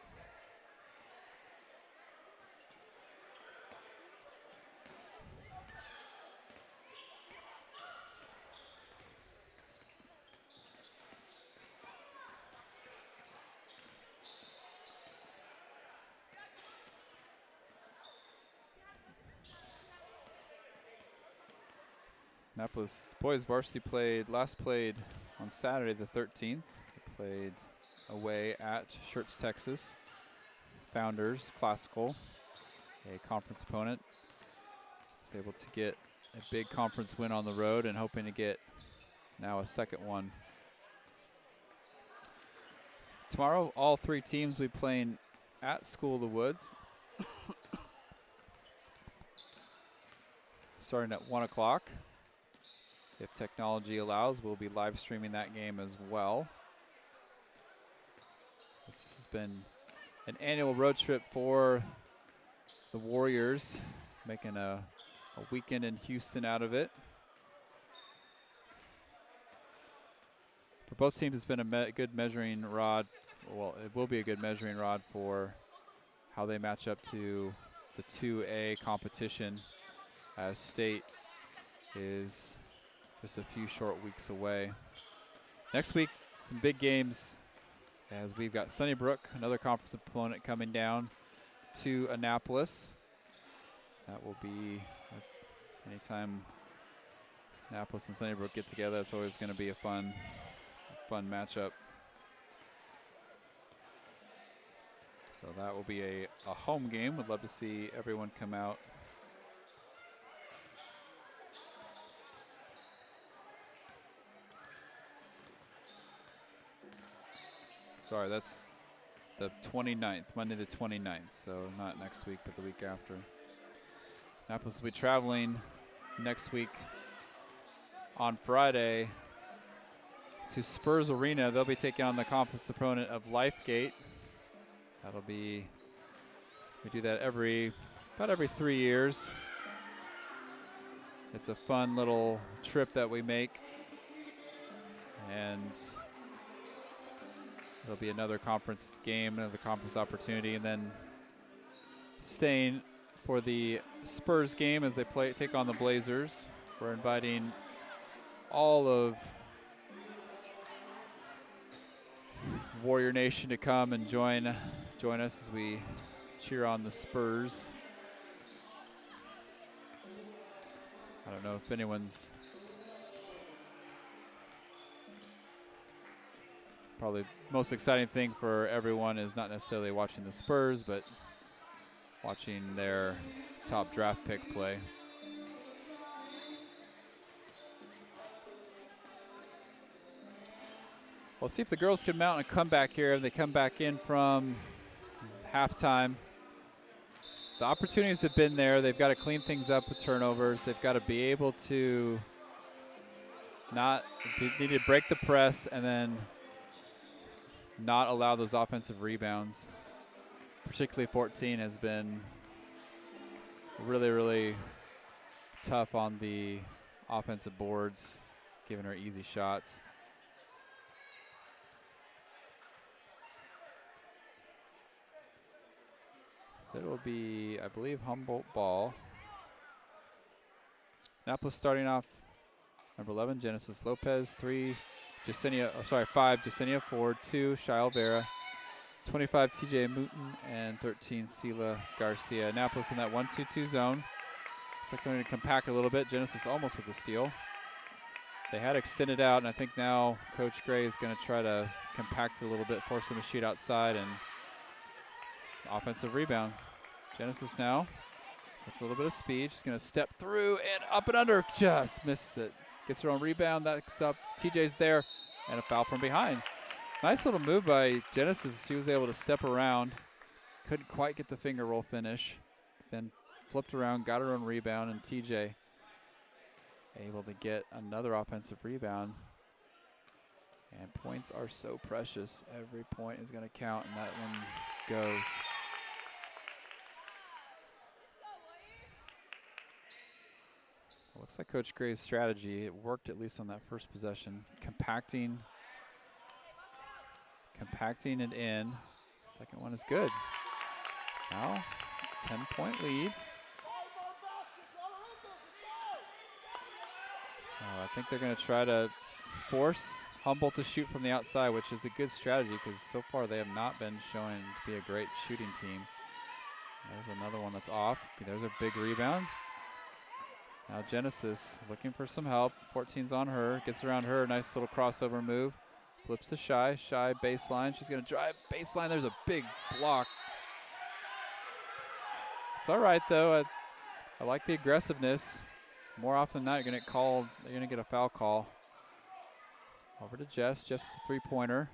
Annapolis boys varsity last played on Saturday the 13th. They played away at Schertz, Texas. Founders Classical, a conference opponent. Was able to get a big conference win on the road and hoping to get now a second one. Tomorrow, all 3 teams will be playing at School of the Woods. Starting at 1 o'clock. If technology allows, we'll be live streaming that game as well. This has been an annual road trip for the Warriors, making a weekend in Houston out of it. For both teams, it's been a good measuring rod. Well, it will be a good measuring rod for how they match up to the 2A competition, as state is just a few short weeks away. Next week, some big games, as we've got Sunnybrook, another conference opponent, coming down to Annapolis. That will be anytime Annapolis and Sunnybrook get together, it's always going to be a fun matchup. So that will be a home game. Would love to see everyone come out. Sorry, that's the 29th, Monday the 29th. So not next week, but the week after. Annapolis will be traveling next week on Friday to Spurs Arena. They'll be taking on the conference opponent of Lifegate. That'll be, we do that about every 3 years. It's a fun little trip that we make. And there'll be another conference game, another conference opportunity, and then staying for the Spurs game as they take on the Blazers. We're inviting all of Warrior Nation to come and join us as we cheer on the Spurs. I don't know if anyone's probably most exciting thing for everyone is not necessarily watching the Spurs, but watching their top draft pick play. We'll see if the girls can mount a comeback here. They come back in from halftime. The opportunities have been there. They've got to clean things up with turnovers. They've got to be able to need to break the press and then not allow those offensive rebounds. Particularly 14 has been really, really tough on the offensive boards, giving her easy shots. So it will be, I believe, Humboldt ball. Annapolis starting off, number 11, Genesis Lopez, 5, Jasenia Ford, 2, Shia Vera, 25, TJ Mooten, and 13, Sela Garcia. Annapolis in that 1-2-2 zone. Looks like they're going to compact a little bit. Genesis almost with the steal. They had extended out, and I think now Coach Gray is going to try to compact it a little bit, force them to shoot outside, and offensive rebound. Genesis now with a little bit of speed. She's going to step through and up and under. Just misses it. Gets her own rebound. That's up. TJ's there. And a foul from behind. Nice little move by Genesis. She was able to step around. Couldn't quite get the finger roll finish. Then flipped around, got her own rebound, and TJ able to get another offensive rebound. And points are so precious. Every point is going to count, and that one goes. Looks like Coach Gray's strategy, it worked at least on that first possession. Compacting it in. Second one is good. Now, 10-point lead. I think they're going to try to force Humboldt to shoot from the outside, which is a good strategy because so far they have not been showing to be a great shooting team. There's another one that's off. There's a big rebound. Now Genesis looking for some help. 14's on her. Gets around her. Nice little crossover move. Flips to Shy. Shy baseline. She's going to drive baseline. There's a big block. It's all right, though. I like the aggressiveness. More often than not, you're going to get called. You're going to get a foul call. Over to Jess. Jess, a three-pointer.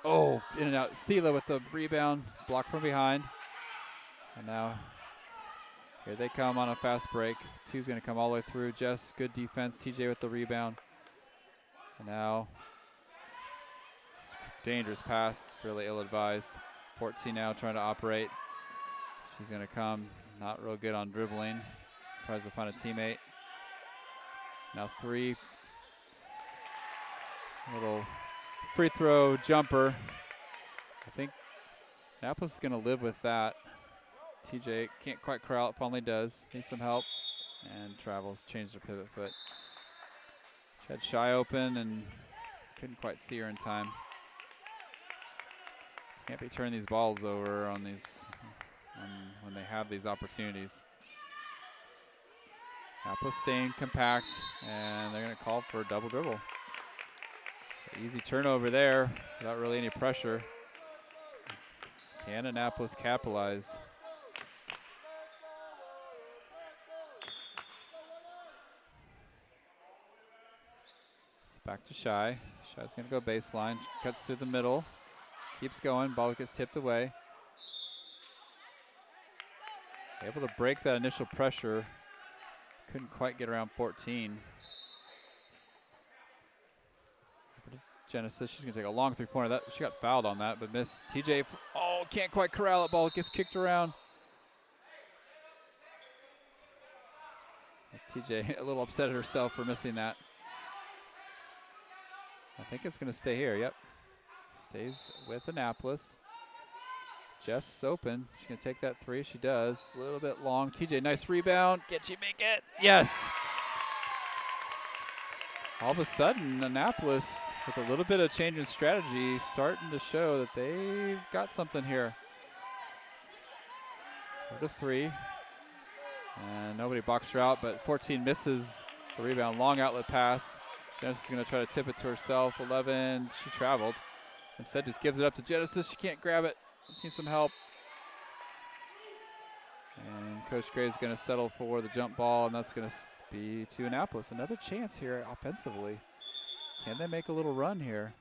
Oh, in and out. Sela with the rebound. Block from behind. And now here they come on a fast break. Two's going to come all the way through. Jess, good defense. TJ with the rebound. And now, dangerous pass, really ill-advised. 14 now trying to operate. She's going to come, not real good on dribbling. Tries to find a teammate. Now 3. Little free throw jumper. I think Annapolis is going to live with that. TJ can't quite corral it, finally does. Needs some help. And travels, changed her pivot foot. She had Shy open and couldn't quite see her in time. Can't be turning these balls over on these when they have these opportunities. Apple staying compact, and they're going to call for a double dribble. Easy turnover there without really any pressure. Can Annapolis capitalize? It's back to Shy. Shy's going to go baseline. Cuts through the middle. Keeps going. Ball gets tipped away. Able to break that initial pressure. Couldn't quite get around 14. Genesis, she's going to take a long three-pointer. That she got fouled on that, but missed. TJ, can't quite corral it. Ball gets kicked around. TJ a little upset at herself for missing that. I think it's going to stay here. Yep. Stays with Annapolis. Jess is open. She's going to take that three. She does. A little bit long. TJ, nice rebound. Can she make it? Yes. All of a sudden, Annapolis, with a little bit of change in strategy, starting to show that they've got something here. 4-3. And nobody boxed her out, but 14 misses the rebound. Long outlet pass. Genesis is going to try to tip it to herself. 11, she traveled. Instead, just gives it up to Genesis. She can't grab it. Needs some help. And Coach Gray is going to settle for the jump ball, and that's going to be to Annapolis. Another chance here offensively. Can they make a little run here?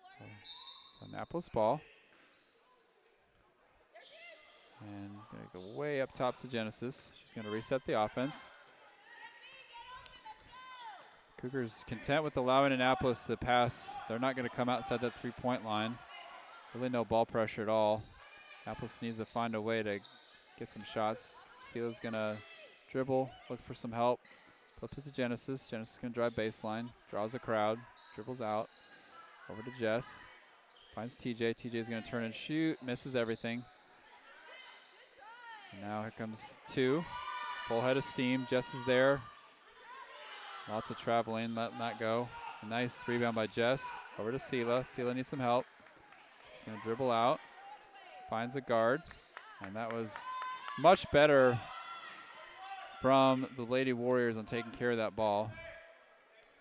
So Annapolis ball. And going to go way up top to Genesis. She's going to reset the offense. Cougars content with allowing Annapolis to pass. They're not going to come outside that three-point line. Really no ball pressure at all. Annapolis needs to find a way to get some shots. Sela's going to dribble, look for some help. Flips it to Genesis. Genesis is going to drive baseline. Draws a crowd. Dribbles out. Over to Jess. Finds TJ. TJ is going to turn and shoot. Misses everything. And now here comes two. Full head of steam. Jess is there. Lots of traveling, letting that go. A nice rebound by Jess. Over to Sela. Sela needs some help. She's going to dribble out. Finds a guard. And that was much better from the Lady Warriors on taking care of that ball.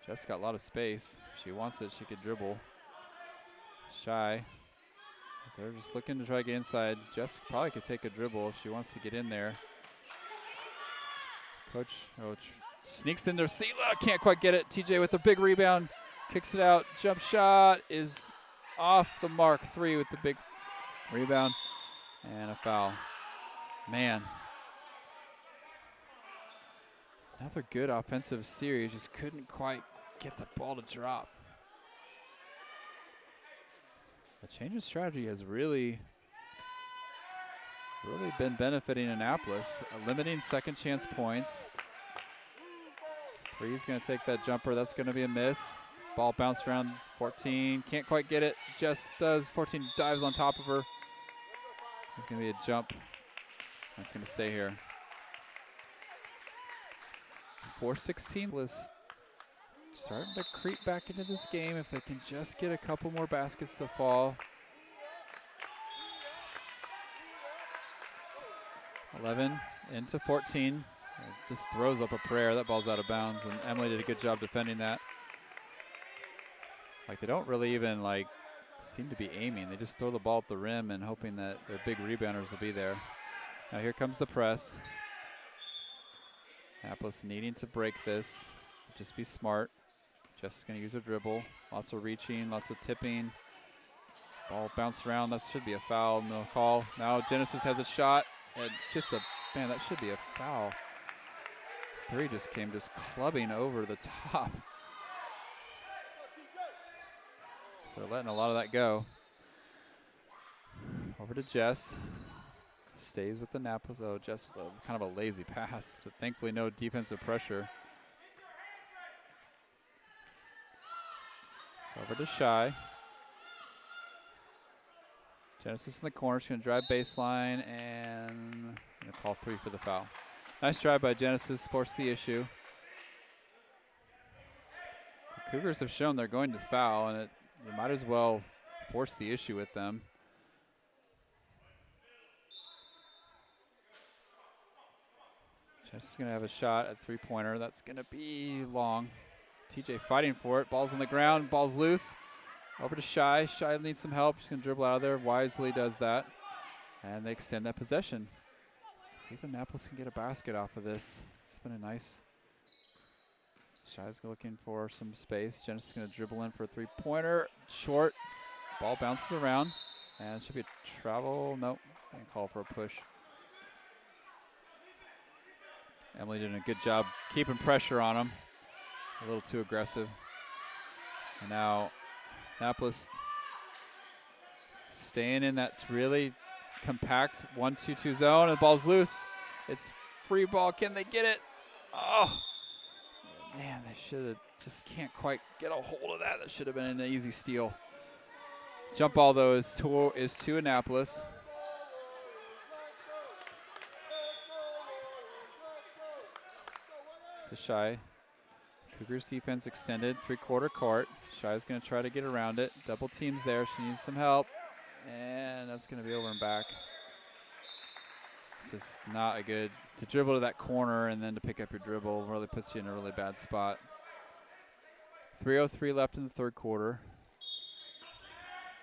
Jess got a lot of space. If she wants it, she could dribble. Shy. So they're just looking to try to get inside. Jess probably could take a dribble if she wants to get in there. Coach sneaks in there. Sela can't quite get it. TJ with a big rebound. Kicks it out. Jump shot is off the mark. 3 with the big rebound. And a foul. Man. Another good offensive series. Just couldn't quite get the ball to drop. The change of strategy has really been benefiting Annapolis. Limiting second chance points. 3 is going to take that jumper. That's going to be a miss. Ball bounced around 14. Can't quite get it. Just does. 14 dives on top of her. It's going to be a jump. That's going to stay here. 4-16 was starting to creep back into this game if they can just get a couple more baskets to fall. 11 into 14. Just throws up a prayer. That ball's out of bounds, and Emily did a good job defending that. Like, they don't really even seem to be aiming. They just throw the ball at the rim and hoping that their big rebounders will be there. Now here comes the press. Annapolis needing to break this. Just be smart. Jess is going to use her dribble. Lots of reaching, lots of tipping. Ball bounced around. That should be a foul. No call. Now Genesis has a shot. And man, that should be a foul. 3 just came clubbing over the top. So they're letting a lot of that go. Over to Jess. Stays with the Annapolis. Oh, just kind of a lazy pass, but thankfully no defensive pressure. So over to Shy. Genesis in the corner. She's going to drive baseline and going to call 3 for the foul. Nice drive by Genesis. Forced the issue. The Cougars have shown they're going to foul, and you might as well force the issue with them. Genesis is going to have a shot at three-pointer. That's going to be long. TJ fighting for it. Ball's on the ground. Ball's loose. Over to Shy. Shy needs some help. She's going to dribble out of there. Wisely does that. And they extend that possession. See if Annapolis can get a basket off of this. It's been a nice. Shy's looking for some space. Genesis is going to dribble in for a three-pointer. Short. Ball bounces around. And it should be a travel. Nope. Didn't call for a push. Emily doing a good job keeping pressure on them. A little too aggressive. And now Annapolis staying in that really compact 1-2-2 zone. And the ball's loose. It's free ball. Can they get it? Oh, man, they should have just can't quite get a hold of that. That should have been an easy steal. Jump ball, though, is to Annapolis. To Shy. Cougars defense extended, three-quarter court. Shy's going to try to get around it. Double teams there. She needs some help. And that's going to be over and back. It's just not a good, to dribble to that corner and then to pick up your dribble really puts you in a really bad spot. 3:03 left in the third quarter.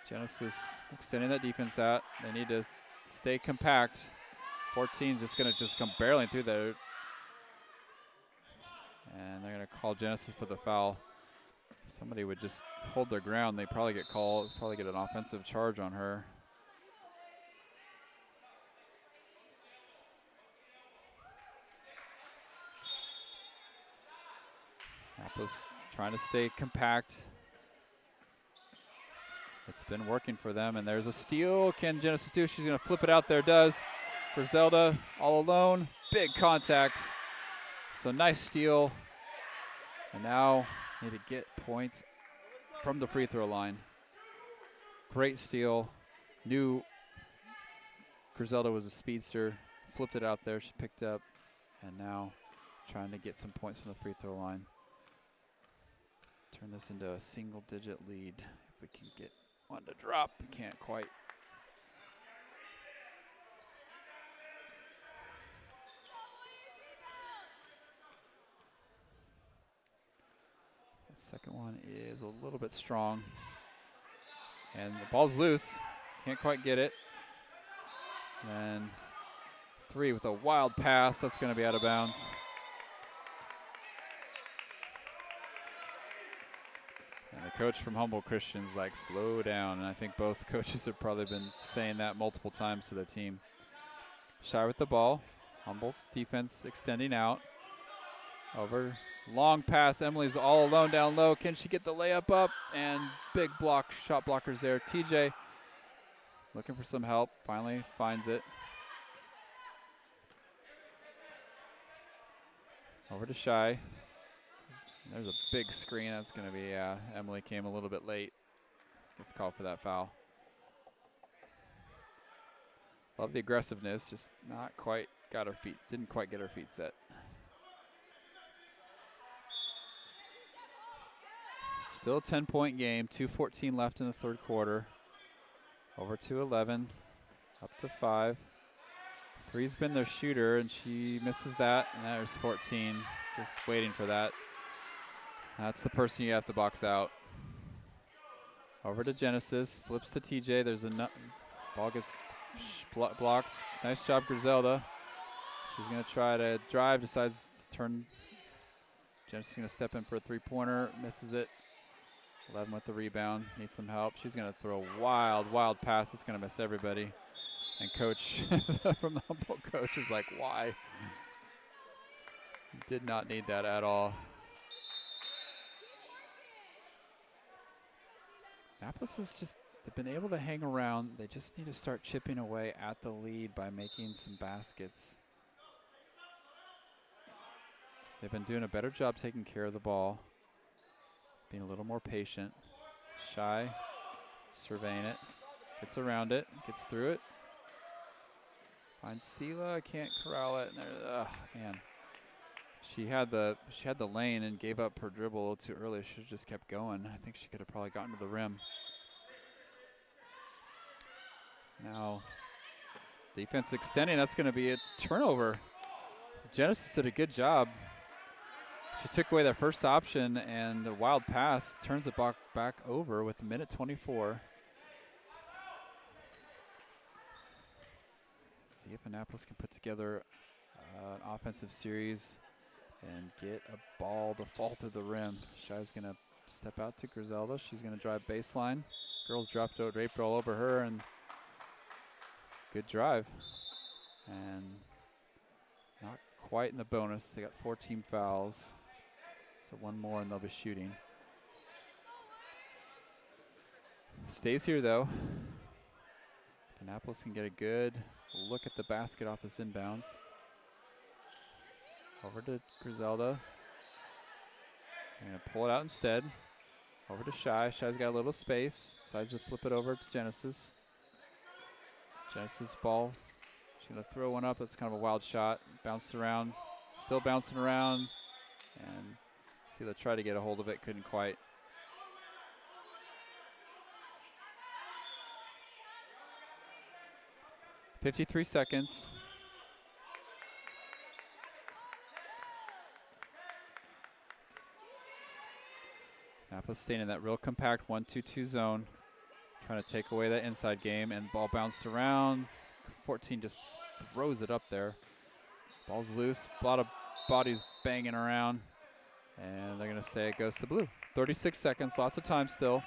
Genesis extending that defense out. They need to stay compact. 14 just going to come barreling through there. And they're going to call Genesis for the foul. If somebody would just hold their ground, they'd probably get called, probably get an offensive charge on her. Annapolis trying to stay compact. It's been working for them, and there's a steal. Can Genesis do? She's going to flip it out there. Does. Griselda all alone. Big contact. So nice steal. And now need to get points from the free throw line. Great steal. Knew Griselda was a speedster. Flipped it out there. She picked up. And now trying to get some points from the free throw line. Turn this into a single-digit lead. If we can get one to drop, we can't quite. The second one is a little bit strong. And the ball's loose. Can't quite get it. And 3 with a wild pass. That's going to be out of bounds. And the coach from Humboldt Christian's like, slow down. And I think both coaches have probably been saying that multiple times to their team. Shy with the ball. Humboldt's defense extending out. Over. Long pass. Emily's all alone down low. Can she get the layup up? And big block. Shot blockers there. TJ looking for some help. Finally finds it. Over to Shy. There's a big screen. That's going to be, Emily came a little bit late. Gets called for that foul. Love the aggressiveness, just not quite got her feet, didn't quite get her feet set. Still a 10-point game, 2:14 left in the third quarter. Over to 11, up to 5. 3's been their shooter, and she misses that, and there's 14. Just waiting for that. That's the person you have to box out. Over to Genesis, flips to TJ. There's a ball gets blocked. Nice job, Griselda. She's going to try to drive, decides to turn. Genesis is going to step in for a three-pointer, misses it. 11 with the rebound, needs some help. She's going to throw a wild pass. It's going to miss everybody. And coach from the Humboldt coach is like, why? Did not need that at all. Annapolis is just, They've been able to hang around. They just need to start chipping away at the lead by making some baskets. They've been doing a better job taking care of the ball, being a little more patient. Shy, surveying it, gets around it, gets through it. Finds Sela, can't corral it. And there, man. She had the lane and gave up her dribble a little too early. She should have just kept going. I think she could have probably gotten to the rim. Now, defense extending. That's going to be a turnover. Genesis did a good job. She took away their first option, and a wild pass turns it back over with a minute 24. See if Annapolis can put together an offensive series and get a ball to fall through the rim. Shy's going to step out to Griselda. She's going to drive baseline. Girls draped all over her, and good drive. And not quite in the bonus. They got 14 fouls. So one more and they'll be shooting. Stays here though. Annapolis can get a good look at the basket off this inbounds. Over to Griselda. They're going to pull it out instead. Over to Shy. Shy's got a little space. Decides to flip it over to Genesis. Genesis ball. She's going to throw one up. That's kind of a wild shot. Bounced around. Still bouncing around. And Sela tried to get a hold of it. Couldn't quite. .53 seconds. Annapolis staying in that real compact 1-2-2 zone, trying to take away that inside game, and ball bounced around. 14 just throws it up there. Ball's loose, a lot of bodies banging around, and they're going to say it goes to blue. 36 seconds, lots of time still.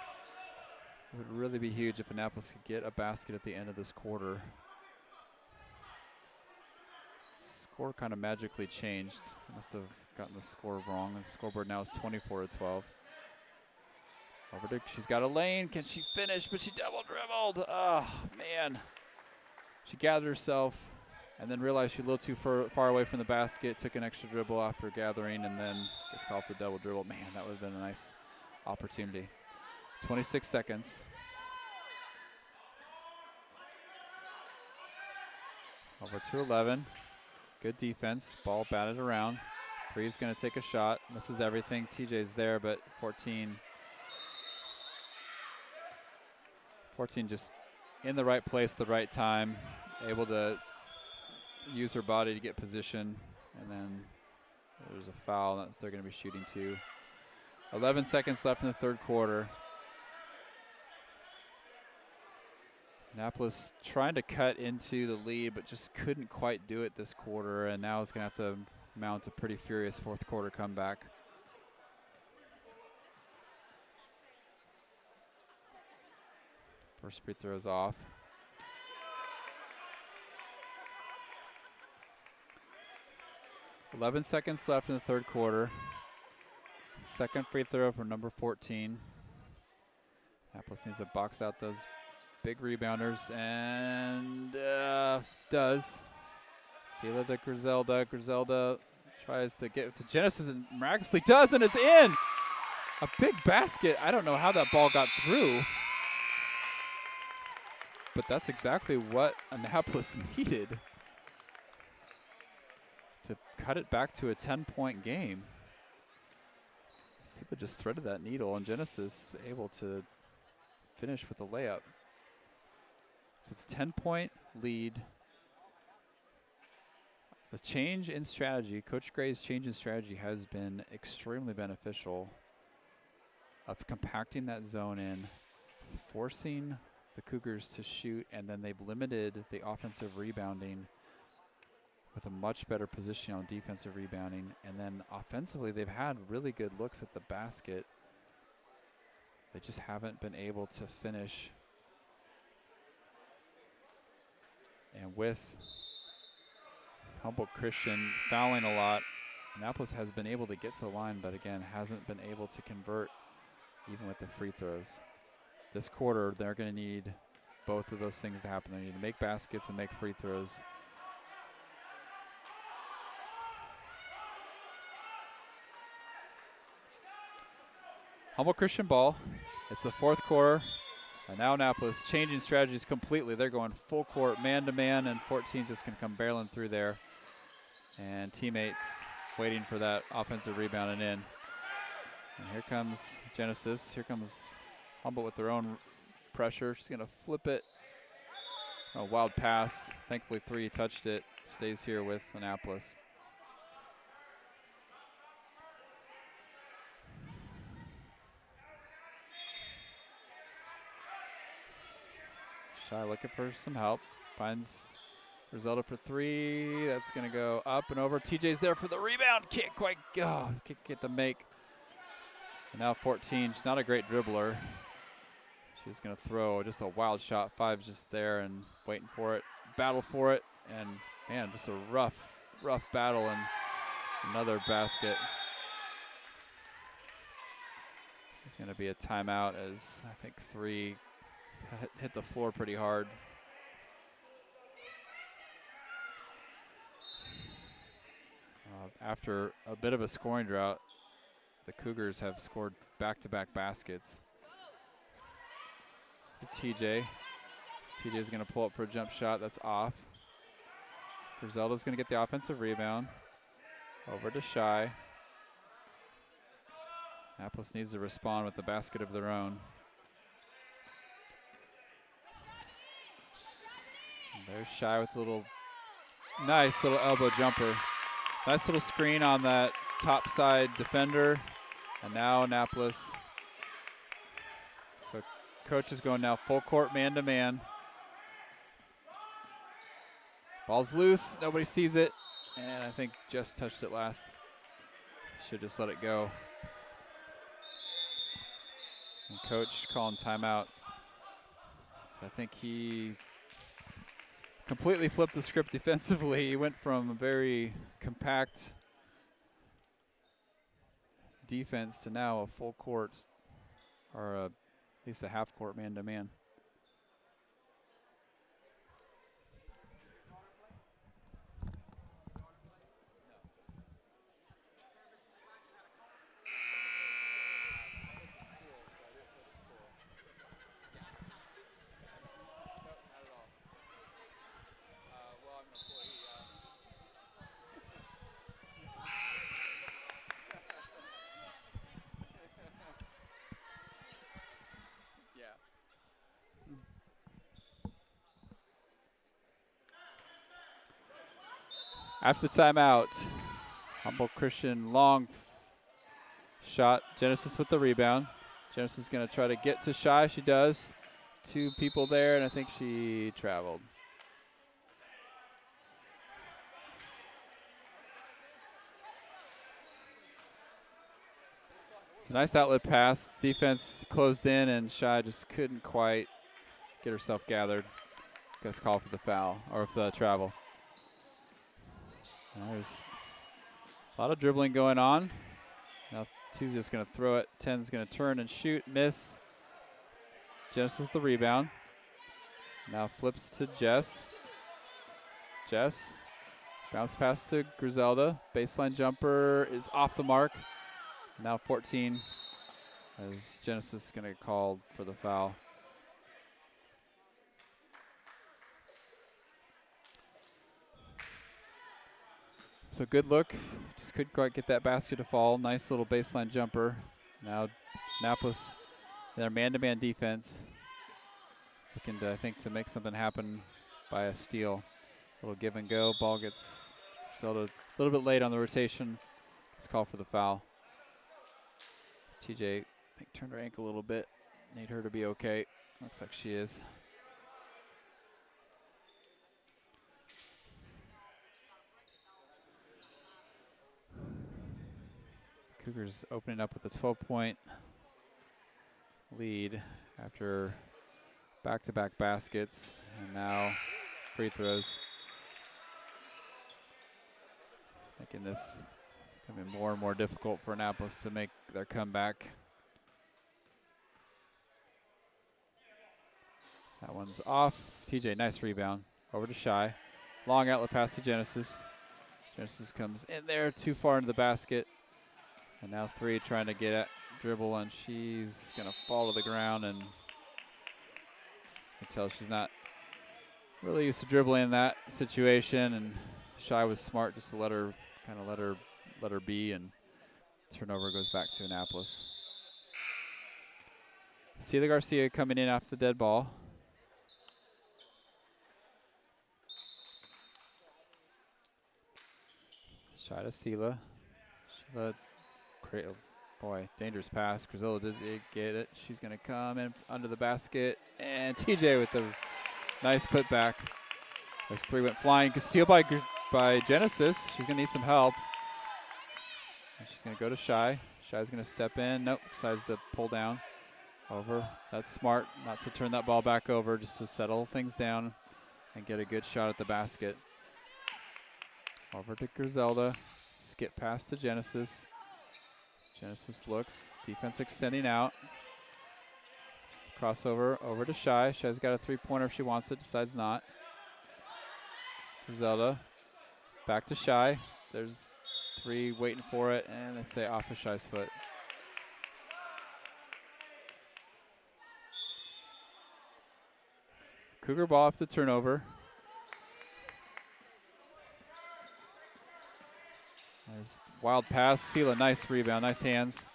It would really be huge if Annapolis could get a basket at the end of this quarter. Score kind of magically changed. Must have gotten the score wrong. The scoreboard now is 24-12. Over to, she's got a lane. Can she finish? But she double dribbled. Oh, man. She gathered herself and then realized she was a little too far away from the basket. Took an extra dribble after gathering and then gets called the double dribble. Man, that would have been a nice opportunity. 26 seconds. Over to 11. Good defense. Ball batted around. 3 is going to take a shot. Misses everything. TJ's there, but 14 just in the right place, the right time, able to use her body to get position, and then there's a foul that they're going to be shooting to. 11 seconds left in the third quarter. Annapolis trying to cut into the lead, but just couldn't quite do it this quarter, and now is going to have to mount a pretty furious fourth quarter comeback. First free throw's off. .11 seconds left in the third quarter. Second free throw for number 14. Annapolis needs to box out those big rebounders, and does. Sela to Griselda. Griselda tries to get to Genesis and miraculously does, and it's in. A big basket. I don't know how that ball got through, but that's exactly what Annapolis needed to cut it back to a 10-point game. Sela just threaded that needle, and Genesis able to finish with a layup. So it's 10-point lead. The change in strategy, Coach Gray's change in strategy has been extremely beneficial of compacting that zone in, forcing the Cougars to shoot, and then they've limited the offensive rebounding with a much better position on defensive rebounding. And then offensively, they've had really good looks at the basket. They just haven't been able to finish. And with Humboldt Christian fouling a lot, Annapolis has been able to get to the line, but again, hasn't been able to convert even with the free throws. this quarter, they're going to need both of those things to happen. They need to make baskets and make free throws. Humboldt Christian ball. It's the fourth quarter. And now Annapolis changing strategies completely. They're going full court, man-to-man, and 14 just going to come barreling through there. And teammates waiting for that offensive rebound and in. And here comes Genesis. Here comes Humboldt with their own pressure. She's going to flip it. A wild pass. Thankfully, 3 touched it. Stays here with Annapolis. Shy looking for some help. Finds Griselda for 3. That's going to go up and over. TJ's there for the rebound. Can't quite go. Can't get the make. And now 14. She's not a great dribbler. She's going to throw just a wild shot. 5 just there and waiting for it. Battle for it. And, man, just a rough battle and another basket. It's going to be a timeout as I think 3 hit the floor pretty hard. After a bit of a scoring drought, the Cougars have scored back-to-back baskets. TJ is going to pull up for a jump shot. That's off. Griselda's going to get the offensive rebound. Over to Shy. Annapolis needs to respond with the basket of their own. There's Shy with a little nice little elbow jumper. Nice little screen on that top side defender. And now Annapolis. So coach is going now full court man-to-man. Ball's loose. Nobody sees it. And I think just touched it last. Should just let it go. And coach calling timeout. So I think he's completely flipped the script defensively. He went from a very compact defense to now a full court, or at least a half court man-to-man. After the timeout, Humboldt Christian long shot. Genesis with the rebound. Genesis is going to try to get to Shy. She does. 2 people there, and I think she traveled. It's a nice outlet pass. Defense closed in, and Shy just couldn't quite get herself gathered. Gets called for the foul, or for the travel. There's a lot of dribbling going on. Now 2's just going to throw it. 10's going to turn and shoot, miss. Genesis with the rebound. Now flips to Jess. Jess, bounce pass to Griselda. Baseline jumper is off the mark. Now 14 as Genesis is going to get called for the foul. So good look, just couldn't quite get that basket to fall. Nice little baseline jumper. Now Annapolis, their man-to-man defense, looking to, I think, to make something happen by a steal. A little give and go, ball gets Griselda a little bit late on the rotation. It's called for the foul. TJ, I think, turned her ankle a little bit. Need her to be okay. Looks like she is. Cougars opening up with a 12-point lead after back-to-back baskets and now free throws. Making this becoming more and more difficult for Annapolis to make their comeback. That one's off. TJ, nice rebound. Over to Shy. Long outlet pass to Genesis. Genesis comes in there too far into the basket. And now 3 trying to get at dribble, and she's going to fall to the ground. And you can tell she's not really used to dribbling in that situation. And Shy was smart just to let her be, and turnover goes back to Annapolis. Celia Garcia coming in off the dead ball. Shy to Sela. Sheila, oh boy, dangerous pass. Grisilla did get it. She's going to come in under the basket. And TJ with the nice putback. Those 3 went flying. Steal by Genesis. She's going to need some help. And she's going to go to Shy. Shy's going to step in. Nope, decides to pull down. Over. That's smart not to turn that ball back over, just to settle things down and get a good shot at the basket. Over to Griselda. Skip pass to Genesis. Genesis looks. Defense extending out. Crossover over to Shy. Shy's got a 3-pointer if she wants it. Decides not. Griselda. Back to Shy. There's 3 waiting for it, and they say off of Shy's foot. Cougar ball off the turnover. There's wild pass. Sela, nice rebound, nice hands.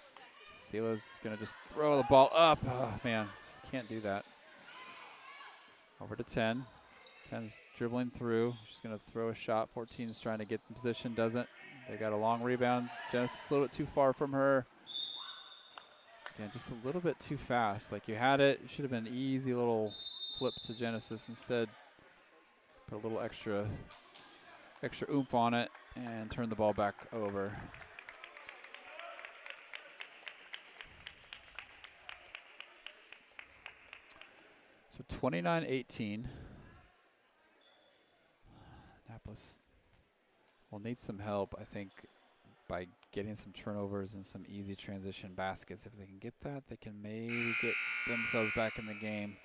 Sela's going to just throw the ball up. Oh, man, just can't do that. Over to 10. 10's dribbling through. She's going to throw a shot. 14's trying to get in position, doesn't. They got a long rebound. Genesis a little bit too far from her. Again, just a little bit too fast. Like you had it. It should have been an easy little flip to Genesis. Instead, put a little extra oomph on it and turn the ball back over. So 29-18. Annapolis will need some help, I think, by getting some turnovers and some easy transition baskets. If they can get that, they can maybe get themselves back in the game.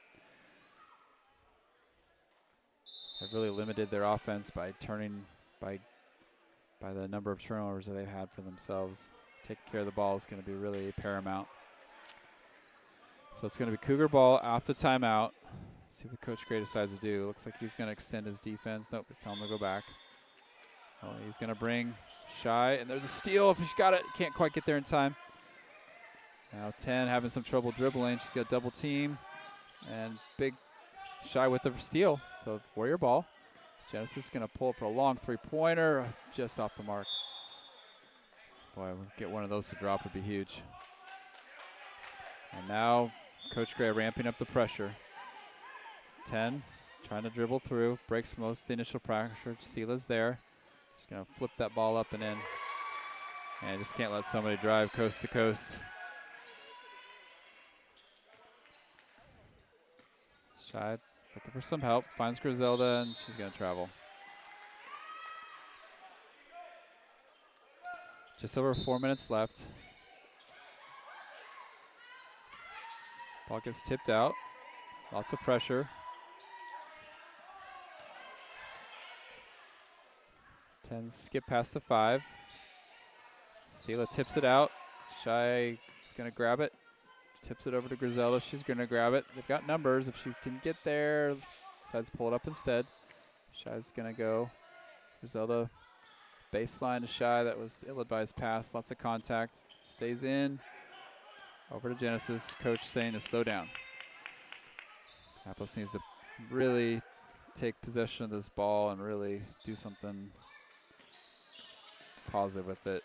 They've really limited their offense by the number of turnovers that they've had for themselves. Taking care of the ball is going to be really paramount. So it's going to be Cougar ball off the timeout. See what Coach Gray decides to do. Looks like he's going to extend his defense. Nope, he's telling him to go back. Oh, he's going to bring Shy, and there's a steal. If she's got it, can't quite get there in time. Now 10 having some trouble dribbling. She's got double team, and big Shy with the steal. So Warrior ball. Genesis is going to pull up for a long 3-pointer, just off the mark. Boy, get one of those to drop would be huge. And now Coach Gray ramping up the pressure. 10 trying to dribble through, breaks most of the initial pressure. Sela's there. She's going to flip that ball up and in. And just can't let somebody drive coast to coast. Shy looking for some help, finds Griselda, and she's going to travel. Just over 4 minutes left. Ball gets tipped out. Lots of pressure. 10 skip past the 5. Sela tips it out. Shy is going to grab it. Tips it over to Griselda. She's going to grab it. They've got numbers. If she can get there, decides to pull it up instead. Shy's going to go. Griselda baseline to Shy. That was ill-advised pass. Lots of contact. Stays in. Over to Genesis. Coach saying to slow down. Annapolis needs to really take possession of this ball and really do something positive with it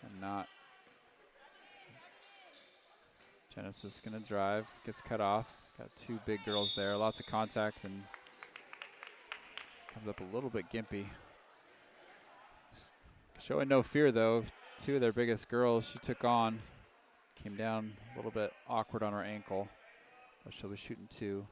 and not. Genesis going to drive, gets cut off. Got 2 big girls there, lots of contact, and comes up a little bit gimpy. Showing no fear though. 2 of their biggest girls she took on. Came down a little bit awkward on her ankle, but she'll be shooting 2.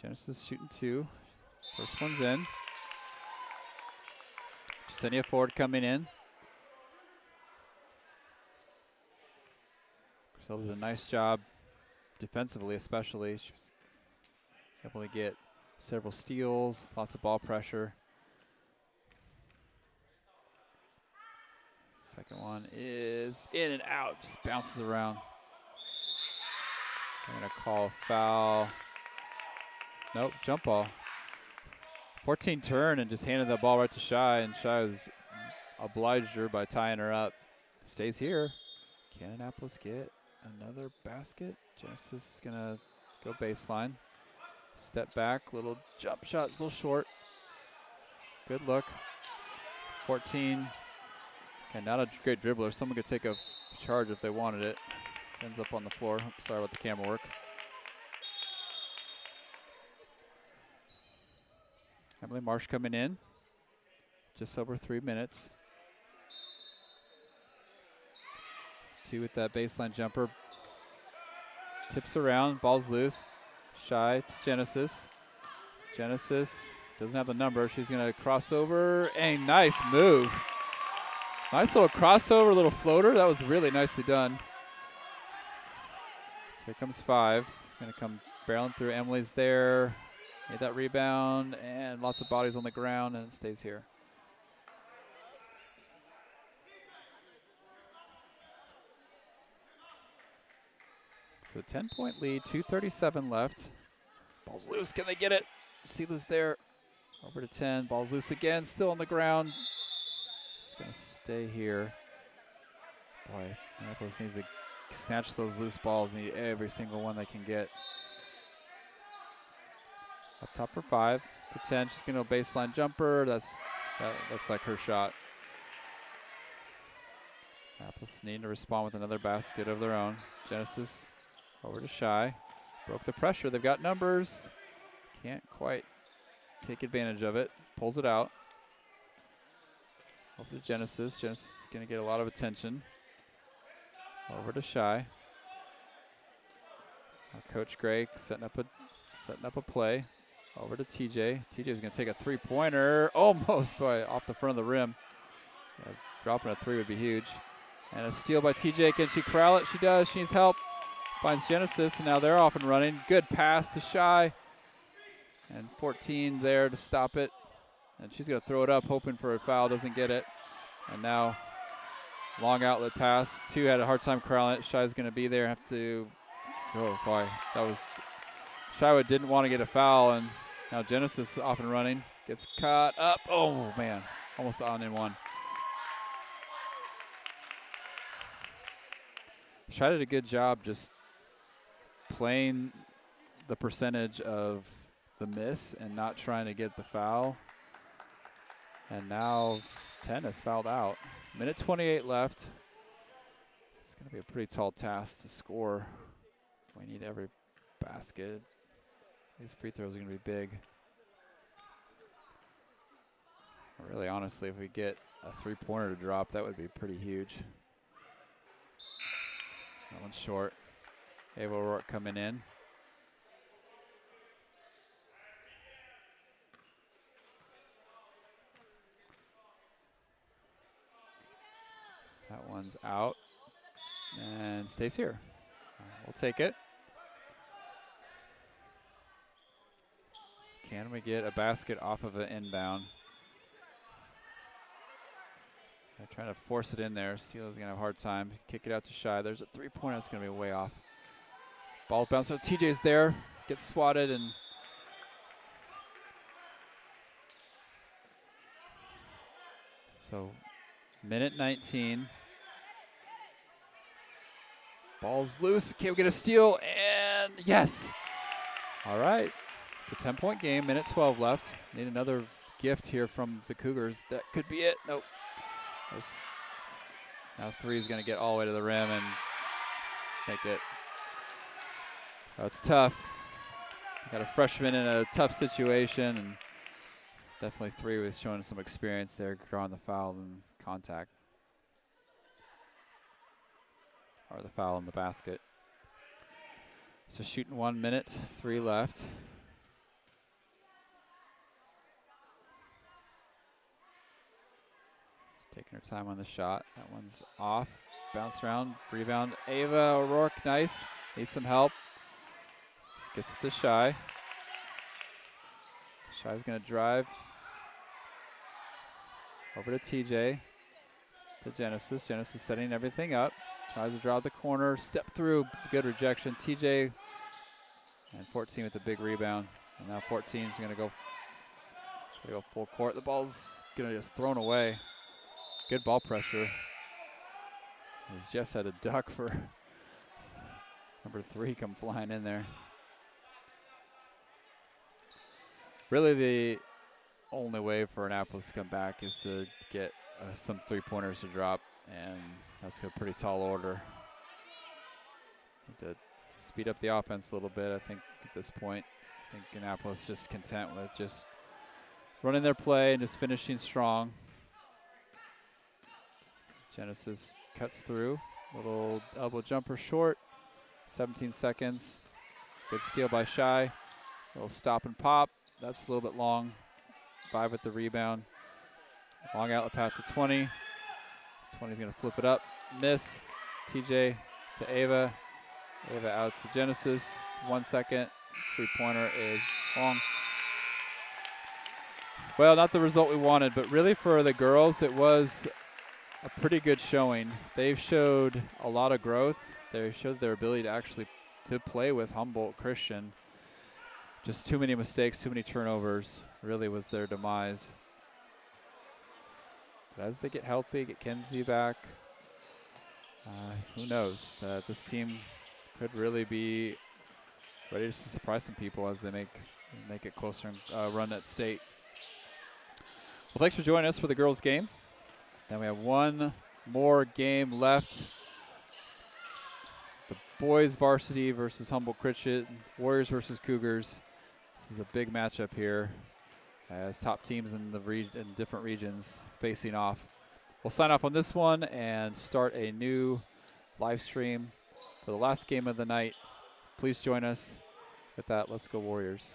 Genesis shooting 2. First one's in. Jasenia Ford coming in. Griselda did a nice job defensively, especially. She was able to get several steals, lots of ball pressure. Second one is in and out, just bounces around. They're gonna call a foul. Nope, jump ball. 14 turn and just handed the ball right to Shy, and Shy was obliged her by tying her up. Stays here. Can Annapolis get another basket? Genesis is gonna go baseline. Step back, little jump shot, a little short. Good look. 14. Okay, not a great dribbler. Someone could take a charge if they wanted it. Ends up on the floor. Sorry about the camera work. Emily Marsh coming in. Just over 3 minutes. 2 with that baseline jumper. Tips around, ball's loose. Shy to Genesis. Genesis doesn't have the number. She's going to cross over. A nice move. Nice little crossover, little floater. That was really nicely done. So here comes 5. Going to come barreling through. Emily's there. Made that rebound, and lots of bodies on the ground, and it stays here. So 10-point lead, 2:37 left. Ball's loose, can they get it? Sela's there, over to 10, ball's loose again, still on the ground. It's gonna stay here. Boy, Annapolis needs to snatch those loose balls, need every single one they can get. Up top for 5 to 10, she's gonna go baseline jumper, that looks like her shot. Annapolis need to respond with another basket of their own. Genesis over to Shy. Broke the pressure. They've got numbers. Can't quite take advantage of it. Pulls it out. Over to Genesis. Genesis is going to get a lot of attention. Over to Shy. Now Coach Gray setting up a play. Over to TJ. TJ's going to take a three-pointer. Almost, boy, off the front of the rim. Yeah, dropping a 3 would be huge. And a steal by TJ. Can she corral it? She does. She needs help. Finds Genesis, and now they're off and running. Good pass to Shy. And 14 there to stop it. And she's going to throw it up, hoping for a foul. Doesn't get it. And now long outlet pass. 2 had a hard time corralling it. Shy's going to be there. Have to, oh boy, that was, Shy didn't want to get a foul. And now Genesis off and running. Gets caught up. Oh man, almost on in one. Shy did a good job just playing the percentage of the miss and not trying to get the foul. And now 10 is fouled out. Minute 28 left. It's going to be a pretty tall task to score. We need every basket. These free throws are going to be big. Really, honestly, if we get a three-pointer to drop, that would be pretty huge. That one's short. Ava O'Rourke coming in. That one's out and stays here. We'll take it. Can we get a basket off of an inbound? They're trying to force it in there. Sela's going to have a hard time. Kick it out to Shy. There's a three-pointer that's going to be way off. Ball bounce. So TJ's there. Gets swatted and so minute 19. Ball's loose. Can we get a steal? And yes. All right. It's a 10-point game. Minute 12 left. Need another gift here from the Cougars. That could be it. Nope. Now 3 is going to get all the way to the rim and make it. Oh, it's tough. Got a freshman in a tough situation, and definitely 3 was showing some experience there, drawing the foul and contact. Or the foul in the basket. So shooting 1 minute, 3 left. Taking her time on the shot. That one's off. Bounce around. Rebound. Ava O'Rourke. Nice. Needs some help. Gets it to Shy. Shy's going to drive. Over to TJ. To Genesis. Genesis setting everything up. Tries to draw the corner. Step through. Good rejection. TJ. And 14 with the big rebound. And now 14 is going to go full court. The ball's going to just thrown away. Good ball pressure. He's just had a duck for number 3 come flying in there. Really the only way for Annapolis to come back is to get some 3-pointers to drop, and that's a pretty tall order. Need to speed up the offense a little bit, I think, at this point. I think Annapolis just content with just running their play and just finishing strong. Genesis cuts through. Little elbow jumper short. 17 seconds. Good steal by Shy. Little stop and pop. That's a little bit long. 5 with the rebound. Long outlet path to 20. 20's going to flip it up. Miss. TJ to Ava. Ava out to Genesis. 1 second. 3-pointer is long. Well, not the result we wanted, but really for the girls, it was a pretty good showing. They've showed a lot of growth. They showed their ability to actually to play with Humboldt Christian. Just too many mistakes, too many turnovers really was their demise. But as they get healthy, get Kenzie back, who knows? This team could really be ready to surprise some people as they make it closer and run at state. Well, thanks for joining us for the girls' game. Then we have one more game left. The boys varsity versus Humboldt Christian, Warriors versus Cougars. This is a big matchup here as top teams in different regions facing off. We'll sign off on this one and start a new live stream for the last game of the night. Please join us. With that, let's go Warriors.